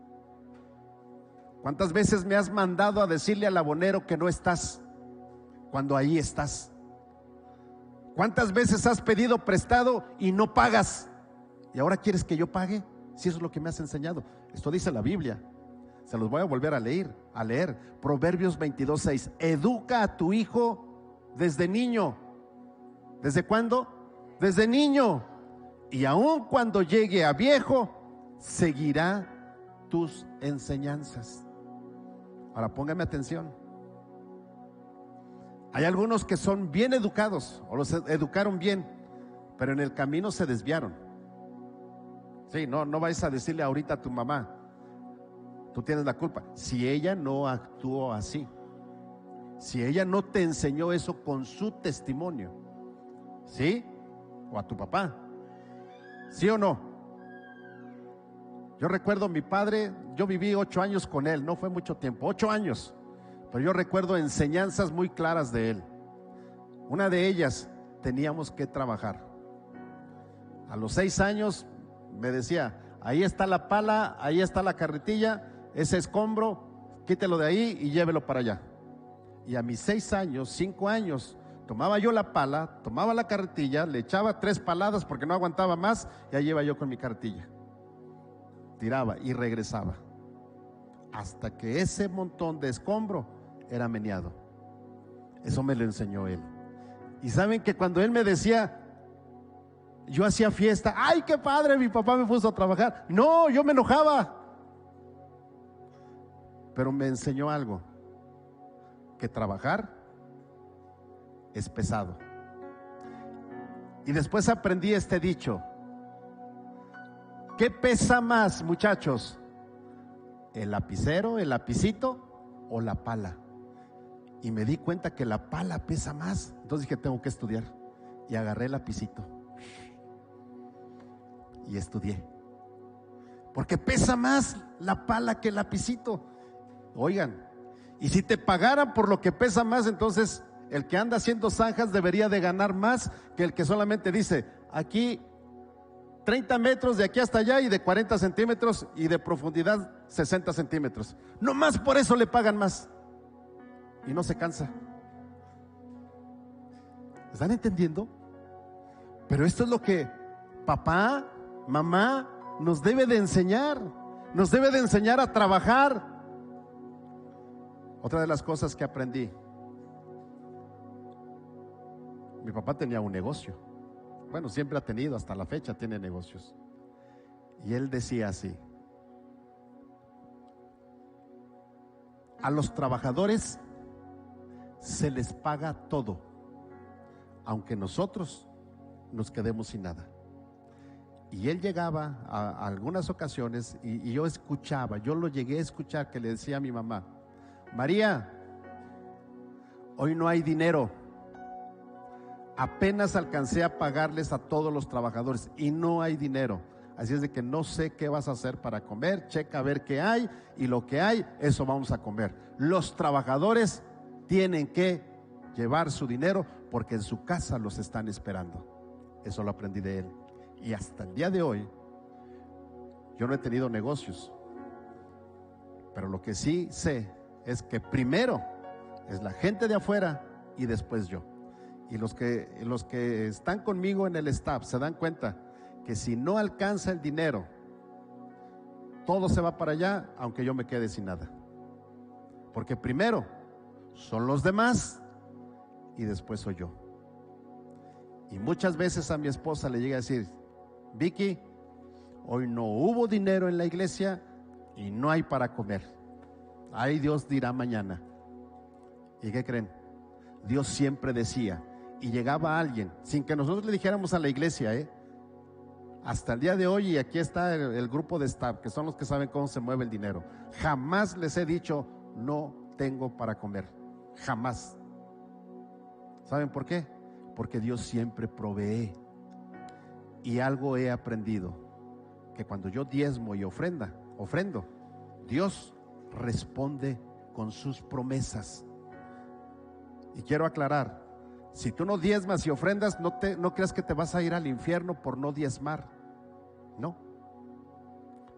¿Cuántas veces me has mandado a decirle al abonero que no estás cuando ahí estás? ¿Cuántas veces has pedido prestado y no pagas? ¿Y ahora quieres que yo pague? Si eso es lo que me has enseñado. Esto dice la Biblia. Se los voy a volver a leer. Proverbios 22:6. Educa a tu hijo desde niño. ¿Desde cuándo? Desde niño. Y aun cuando llegue a viejo, seguirá tus enseñanzas. Ahora póngame atención. Hay algunos que son bien educados o los educaron bien, pero en el camino se desviaron. Sí, no vais a decirle ahorita a tu mamá, tú tienes la culpa, si ella no actuó así, si ella no te enseñó eso con su testimonio, ¿sí? O a tu papá, ¿sí o no? Yo recuerdo mi padre, yo viví 8 años con él, no fue mucho tiempo, 8 años, pero yo recuerdo enseñanzas muy claras de él. Una de ellas, teníamos que trabajar. A los 6 años me decía, ahí está la pala, ahí está la carretilla, ese escombro, quítelo de ahí y llévelo para allá. Y a mis 6 años, 5 años, tomaba yo la pala, tomaba la carretilla, le echaba 3 paladas porque no aguantaba más, y ahí iba yo con mi carretilla. Tiraba y regresaba, hasta que ese montón de escombro era meneado. Eso me lo enseñó él. Y saben que cuando él me decía, yo hacía fiesta, ay qué padre, mi papá me puso a trabajar. No, yo me enojaba, pero me enseñó algo, que trabajar es pesado. Y después aprendí este dicho: ¿qué pesa más, muchachos? ¿El lapicero, el lapicito o la pala? Y me di cuenta que la pala pesa más. Entonces dije, tengo que estudiar. Y agarré el lapicito y estudié, porque pesa más la pala que el lapicito. Oigan, y si te pagaran por lo que pesa más, entonces el que anda haciendo zanjas debería de ganar más que el que solamente dice, aquí 30 metros de aquí hasta allá, y de 40 centímetros y de profundidad 60 centímetros. No más por eso le pagan más y no se cansa. ¿Están entendiendo? Pero esto es lo que papá, mamá nos debe de enseñar. Nos debe de enseñar a trabajar. Otra de las cosas que aprendí, mi papá tenía un negocio. Bueno, siempre ha tenido, hasta la fecha tiene negocios. Y él decía así: a los trabajadores se les paga todo, aunque nosotros nos quedemos sin nada. Y él llegaba a algunas ocasiones y yo escuchaba, yo lo llegué a escuchar, que le decía a mi mamá: María, hoy no hay dinero, apenas alcancé a pagarles a todos los trabajadores y no hay dinero, así es de que no sé qué vas a hacer para comer, checa a ver qué hay, y lo que hay, eso vamos a comer. Los trabajadores tienen que llevar su dinero porque en su casa los están esperando. Eso lo aprendí de él. Y hasta el día de hoy, yo no he tenido negocios, pero lo que sí sé es que primero es la gente de afuera y después yo. Y los que están conmigo en el staff se dan cuenta que si no alcanza el dinero, todo se va para allá, aunque yo me quede sin nada. Porque primero son los demás y después soy yo. Y muchas veces a mi esposa le llega a decir: Vicky, hoy no hubo dinero en la iglesia y no hay para comer. Ay, Dios dirá mañana. ¿Y qué creen? Dios siempre decía, y llegaba alguien, sin que nosotros le dijéramos a la iglesia, hasta el día de hoy, y aquí está el grupo de staff, que son los que saben cómo se mueve el dinero. Jamás les he dicho, no tengo para comer. Jamás. ¿Saben por qué? Porque Dios siempre provee. Y algo he aprendido, que cuando yo diezmo y ofrendo, Dios responde con sus promesas. Y quiero aclarar, si tú no diezmas y ofrendas, no creas que te vas a ir al infierno por no diezmar. No.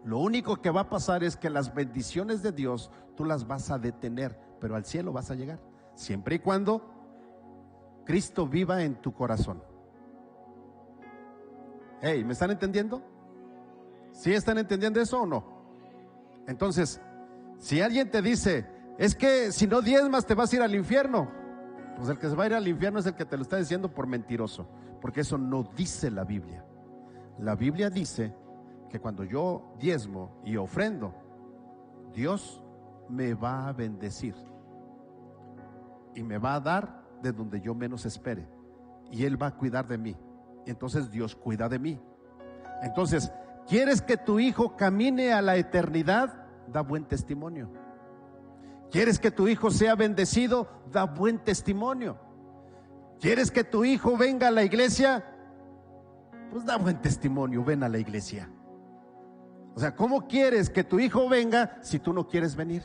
Lo único que va a pasar es que las bendiciones de Dios tú las vas a detener, pero al cielo vas a llegar, siempre y cuando Cristo viva en tu corazón. Hey, ¿me están entendiendo? ¿Sí están entendiendo eso o no? Entonces, si alguien te dice, es que si no diezmas te vas a ir al infierno, pues el que se va a ir al infierno es el que te lo está diciendo por mentiroso, porque eso no dice la Biblia. La Biblia dice que cuando yo diezmo y ofrendo, Dios me va a bendecir y me va a dar de donde yo menos espere, y Él va a cuidar de mí. Entonces Dios cuida de mí. Entonces, ¿quieres que tu hijo camine a la eternidad? Da buen testimonio. ¿Quieres que tu hijo sea bendecido? Da buen testimonio. ¿Quieres que tu hijo venga a la iglesia? Pues da buen testimonio, ven a la iglesia. O sea, ¿cómo quieres que tu hijo venga si tú no quieres venir?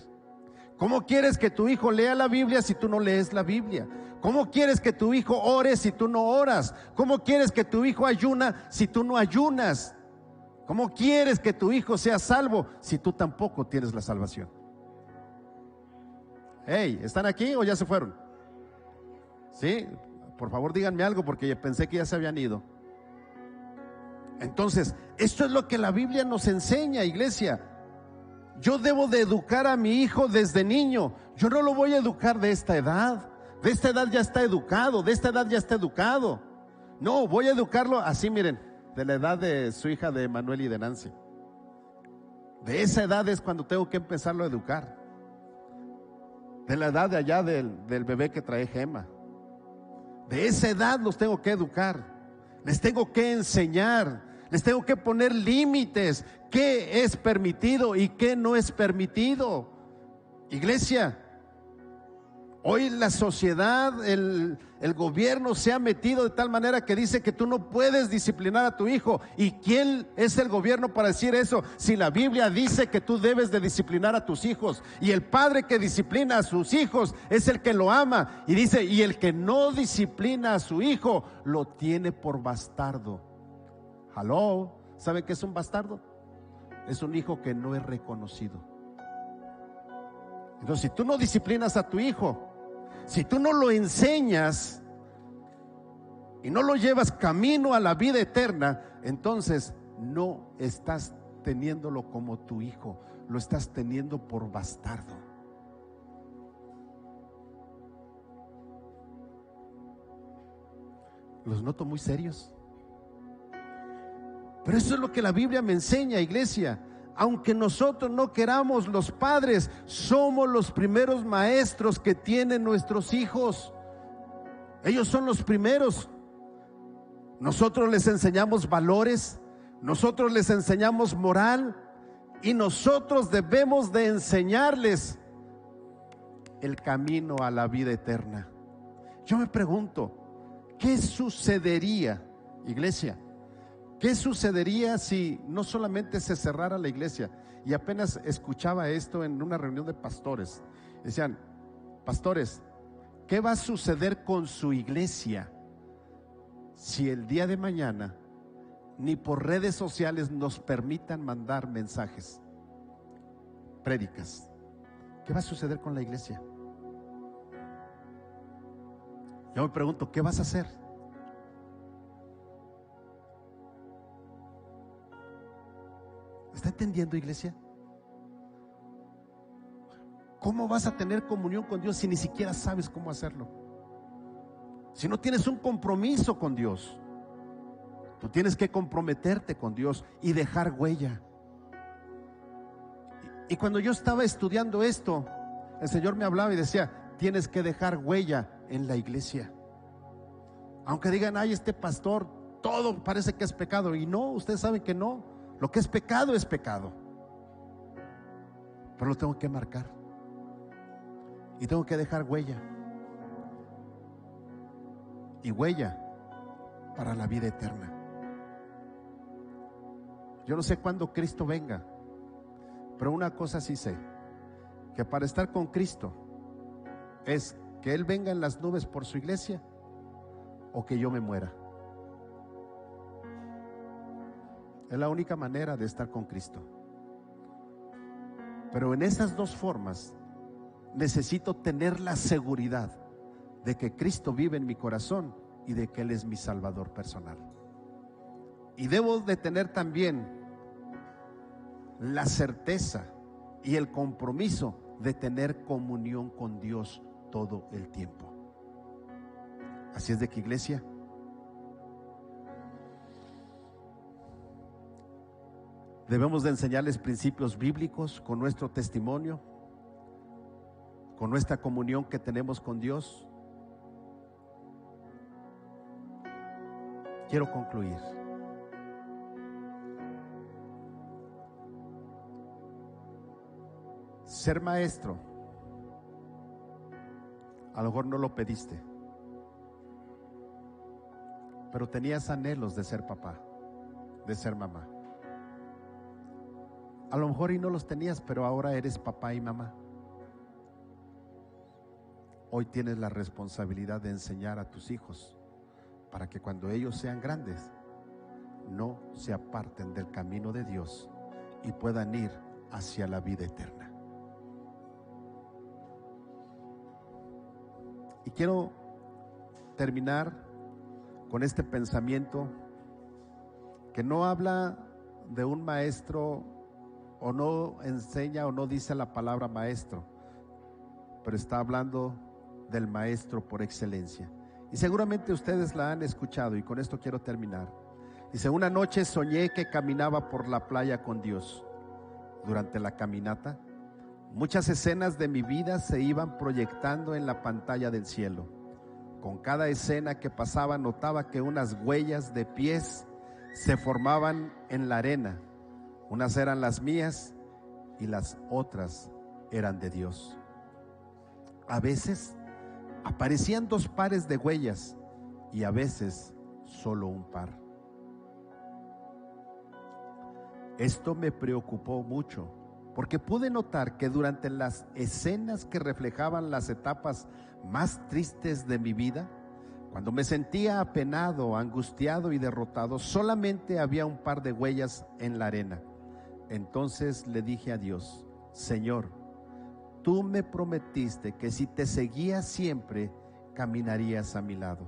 ¿Cómo quieres que tu hijo lea la Biblia si tú no lees la Biblia? ¿Cómo quieres que tu hijo ore si tú no oras? ¿Cómo quieres que tu hijo ayuna si tú no ayunas? ¿Cómo quieres que tu hijo sea salvo si tú tampoco tienes la salvación? Hey, ¿están aquí o ya se fueron? Sí, por favor díganme algo porque pensé que ya se habían ido. Entonces, esto es lo que la Biblia nos enseña, iglesia. Yo debo de educar a mi hijo desde niño. Yo no lo voy a educar de esta edad. De esta edad ya está educado, de esta edad ya está educado. No, voy a educarlo así, miren, de la edad de su hija de Manuel y de Nancy. De esa edad es cuando tengo que empezarlo a educar. De la edad de allá del bebé que trae Gema. De esa edad los tengo que educar. Les tengo que enseñar. Les tengo que poner límites. ¿Qué es permitido y qué no es permitido? Iglesia, hoy la sociedad, el gobierno se ha metido de tal manera que dice que tú no puedes disciplinar a tu hijo. ¿Y quién es el gobierno para decir eso? Si la Biblia dice que tú debes de disciplinar a tus hijos, y el padre que disciplina a sus hijos es el que lo ama, y dice, y el que no disciplina a su hijo lo tiene por bastardo. Hello, ¿saben qué es un bastardo? Es un hijo que no es reconocido. Entonces, si tú no disciplinas a tu hijo, si tú no lo enseñas y no lo llevas camino a la vida eterna, entonces no estás teniéndolo como tu hijo, lo estás teniendo por bastardo. Los noto muy serios. Pero eso es lo que la Biblia me enseña, iglesia. Aunque nosotros no queramos, los padres somos los primeros maestros que tienen nuestros hijos. Ellos son los primeros. Nosotros les enseñamos valores, nosotros les enseñamos moral, y nosotros debemos de enseñarles el camino a la vida eterna. Yo me pregunto, ¿qué sucedería, iglesia? ¿Qué sucedería si no solamente se cerrara la iglesia? Y apenas escuchaba esto en una reunión de pastores. Decían, pastores, ¿qué va a suceder con su iglesia si el día de mañana ni por redes sociales nos permitan mandar mensajes, prédicas? ¿Qué va a suceder con la iglesia? Yo me pregunto, ¿qué vas a hacer? ¿Está entendiendo, iglesia? ¿Cómo vas a tener comunión con Dios si ni siquiera sabes cómo hacerlo? Si no tienes un compromiso con Dios. Tú tienes que comprometerte con Dios y dejar huella. Y cuando yo estaba estudiando esto, el Señor me hablaba y decía, tienes que dejar huella en la iglesia. Aunque digan, ay, este pastor, todo parece que es pecado. Y no, ustedes saben que no. Lo que es pecado, pero lo tengo que marcar y tengo que dejar huella, y huella para la vida eterna. Yo no sé cuándo Cristo venga, pero una cosa sí sé, que para estar con Cristo es que Él venga en las nubes por su iglesia o que yo me muera. Es la única manera de estar con Cristo. Pero en esas dos formas necesito tener la seguridad de que Cristo vive en mi corazón y de que Él es mi Salvador personal. Y debo de tener también la certeza y el compromiso de tener comunión con Dios todo el tiempo. Así es de que, iglesia, debemos de enseñarles principios bíblicos con nuestro testimonio, con nuestra comunión que tenemos con Dios. quiero concluir. Ser maestro, a lo mejor no lo pediste, pero tenías anhelos de ser papá, de ser mamá. A lo mejor y no los tenías, pero ahora eres papá y mamá. Hoy tienes la responsabilidad de enseñar a tus hijos para que cuando ellos sean grandes no se aparten del camino de Dios y puedan ir hacia la vida eterna. Y quiero terminar con este pensamiento que no habla de un maestro, o no enseña o no dice la palabra maestro, pero está hablando del maestro por excelencia. Y seguramente ustedes la han escuchado, y con esto quiero terminar. Dice: una noche soñé que caminaba por la playa con Dios. Durante la caminata, muchas escenas de mi vida se iban proyectando en la pantalla del cielo. Con cada escena que pasaba notaba que unas huellas de pies se formaban en la arena. Unas eran las mías y las otras eran de Dios. A veces aparecían 2 pares de huellas y a veces solo un par. Esto me preocupó mucho, porque pude notar que durante las escenas que reflejaban las etapas más tristes de mi vida, cuando me sentía apenado, angustiado y derrotado, solamente había un par de huellas en la arena. Entonces le dije a Dios: Señor, tú me prometiste que si te seguía siempre, caminarías a mi lado.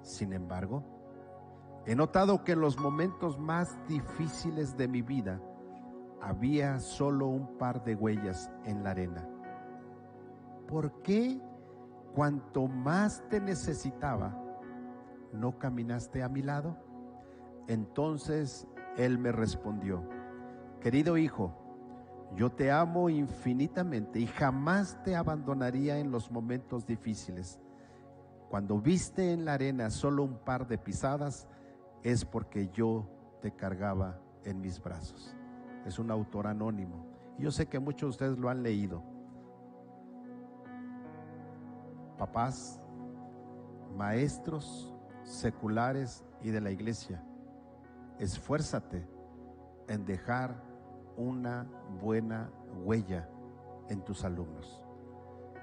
Sin embargo, he notado que en los momentos más difíciles de mi vida había solo un par de huellas en la arena. ¿Por qué cuanto más te necesitaba, no caminaste a mi lado? Entonces él me respondió: querido hijo, yo te amo infinitamente y jamás te abandonaría en los momentos difíciles. Cuando viste en la arena solo un par de pisadas, es porque yo te cargaba en mis brazos. Es un autor anónimo. Y yo sé que muchos de ustedes lo han leído. Papás, maestros seculares y de la iglesia, esfuérzate en dejar una buena huella en tus alumnos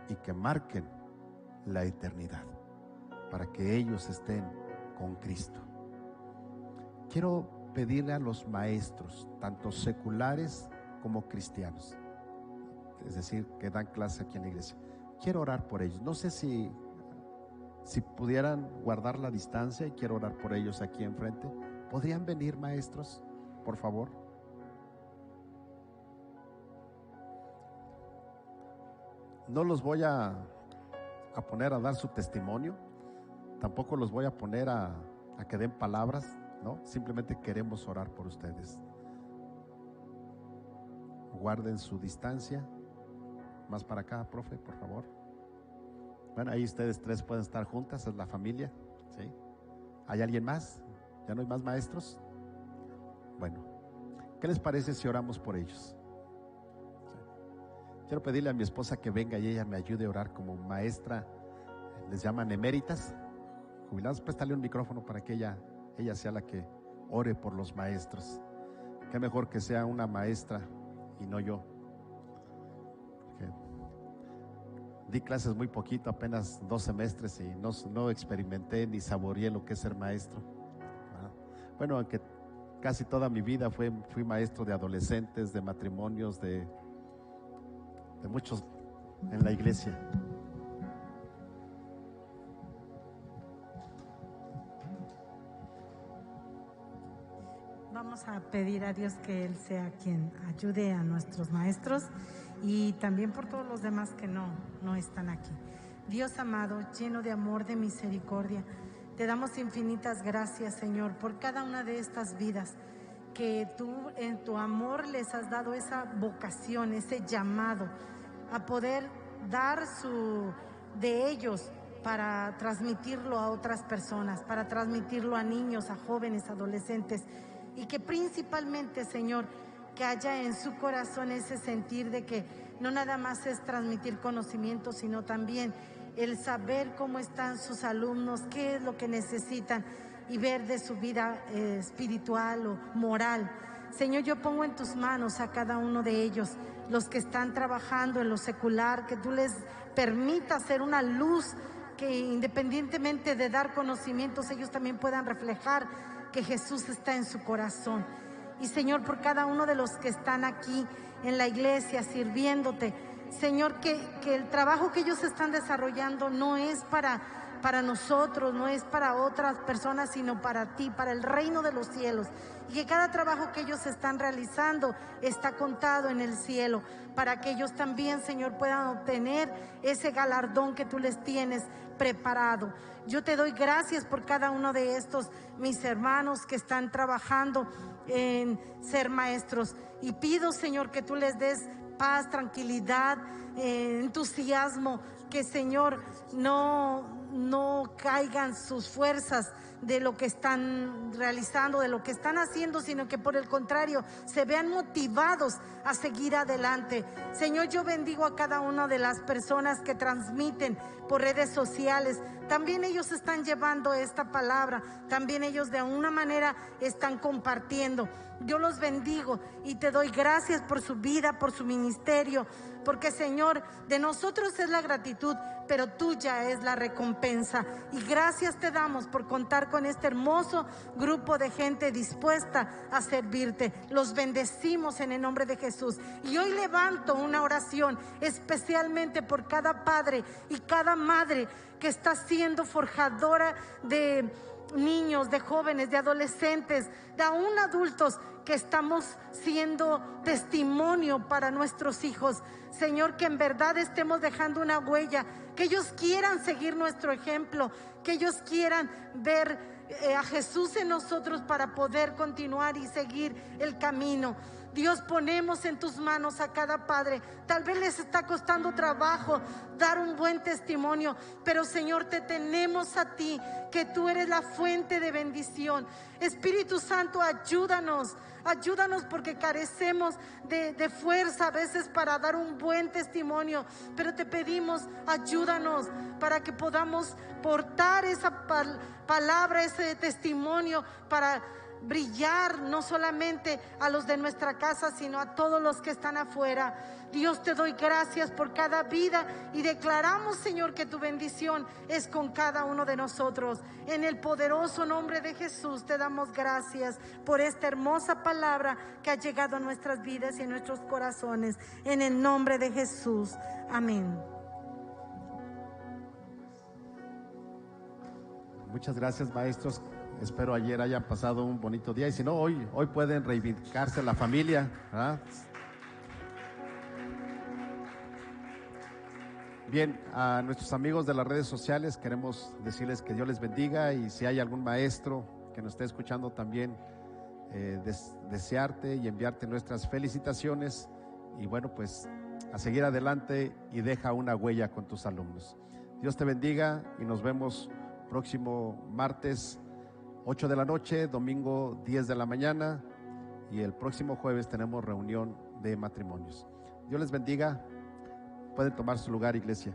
y que marquen la eternidad para que ellos estén con Cristo. Quiero pedirle a los maestros, tanto seculares como cristianos, es decir, que dan clase aquí en la iglesia, quiero orar por ellos. No sé si pudieran guardar la distancia, y quiero orar por ellos aquí enfrente. ¿Podrían venir, maestros, por favor? No los voy a poner a dar su testimonio, tampoco los voy a poner a que den palabras, ¿no? Simplemente queremos orar por ustedes. Guarden su distancia. Más para acá, profe, por favor. Bueno, ahí ustedes 3 pueden estar juntas, es la familia, ¿sí? ¿Hay alguien más? ¿Ya no hay más maestros? Bueno, ¿qué les parece si oramos por ellos? ¿Sí? Quiero pedirle a mi esposa que venga y ella me ayude a orar como maestra. Les llaman eméritas, jubilados. Préstale un micrófono para que ella sea la que ore por los maestros. Qué mejor que sea una maestra y no yo. Di clases muy poquito, apenas 2 semestres, y no experimenté ni saboreé lo que es ser maestro. Bueno, aunque casi toda mi vida fui maestro de adolescentes, de matrimonios, de muchos en la iglesia. Vamos a pedir a Dios que Él sea quien ayude a nuestros maestros y también por todos los demás que no están aquí. Dios amado, lleno de amor, de misericordia, te damos infinitas gracias, Señor, por cada una de estas vidas que tú en tu amor les has dado esa vocación, ese llamado a poder dar de ellos para transmitirlo a otras personas, para transmitirlo a niños, a jóvenes, adolescentes, y que principalmente, Señor, que haya en su corazón ese sentir de que no nada más es transmitir conocimiento, sino también el saber cómo están sus alumnos, qué es lo que necesitan, y ver de su vida espiritual o moral. Señor, yo pongo en tus manos a cada uno de ellos, los que están trabajando en lo secular, que tú les permitas ser una luz, que independientemente de dar conocimientos, ellos también puedan reflejar que Jesús está en su corazón. Y Señor, por cada uno de los que están aquí en la iglesia sirviéndote, Señor, que el trabajo que ellos están desarrollando no es para nosotros, no es para otras personas, sino para ti, para el reino de los cielos. Y que cada trabajo que ellos están realizando está contado en el cielo, para que ellos también, Señor, puedan obtener ese galardón que tú les tienes preparado. Yo te doy gracias por cada uno de estos, mis hermanos que están trabajando en ser maestros. Y pido, Señor, que tú les des paz, tranquilidad, entusiasmo, que, Señor, no caigan sus fuerzas de lo que están realizando, de lo que están haciendo, sino que por el contrario se vean motivados a seguir adelante. Señor, yo bendigo a cada una de las personas que transmiten por redes sociales. También ellos están llevando esta palabra, también ellos de alguna manera están compartiendo. Yo los bendigo y te doy gracias por su vida, por su ministerio, porque, Señor, de nosotros es la gratitud, pero tuya es la recompensa. Y gracias te damos por contar con este hermoso grupo de gente dispuesta a servirte. Los bendecimos en el nombre de Jesús. Y hoy levanto una oración especialmente por cada padre y cada madre que está siendo forjadora de niños, de jóvenes, de adolescentes, de aún adultos, que estamos siendo testimonio para nuestros hijos. Señor, que en verdad estemos dejando una huella, que ellos quieran seguir nuestro ejemplo, que ellos quieran ver a Jesús en nosotros para poder continuar y seguir el camino. Dios, ponemos en tus manos a cada padre. Tal vez les está costando trabajo dar un buen testimonio, pero, Señor, te tenemos a ti, que tú eres la fuente de bendición. Espíritu Santo, ayúdanos porque carecemos de fuerza a veces para dar un buen testimonio, pero te pedimos, ayúdanos para que podamos portar esa palabra, ese testimonio, para brillar no solamente a los de nuestra casa, sino a todos los que están afuera. Dios, te doy gracias por cada vida y declaramos, Señor, que tu bendición es con cada uno de nosotros. En el poderoso nombre de Jesús te damos gracias por esta hermosa palabra que ha llegado a nuestras vidas y a nuestros corazones. En el nombre de Jesús, amén. Muchas gracias, maestros. Espero ayer hayan pasado un bonito día, y si no, hoy pueden reivindicarse la familia, ¿verdad? Bien, a nuestros amigos de las redes sociales queremos decirles que Dios les bendiga, y si hay algún maestro que nos esté escuchando también, desearte y enviarte nuestras felicitaciones, y bueno, pues a seguir adelante y deja una huella con tus alumnos. Dios te bendiga y nos vemos próximo martes 8 de la noche, domingo 10 de la mañana, y el próximo jueves tenemos reunión de matrimonios. Dios les bendiga. Pueden tomar su lugar, iglesia.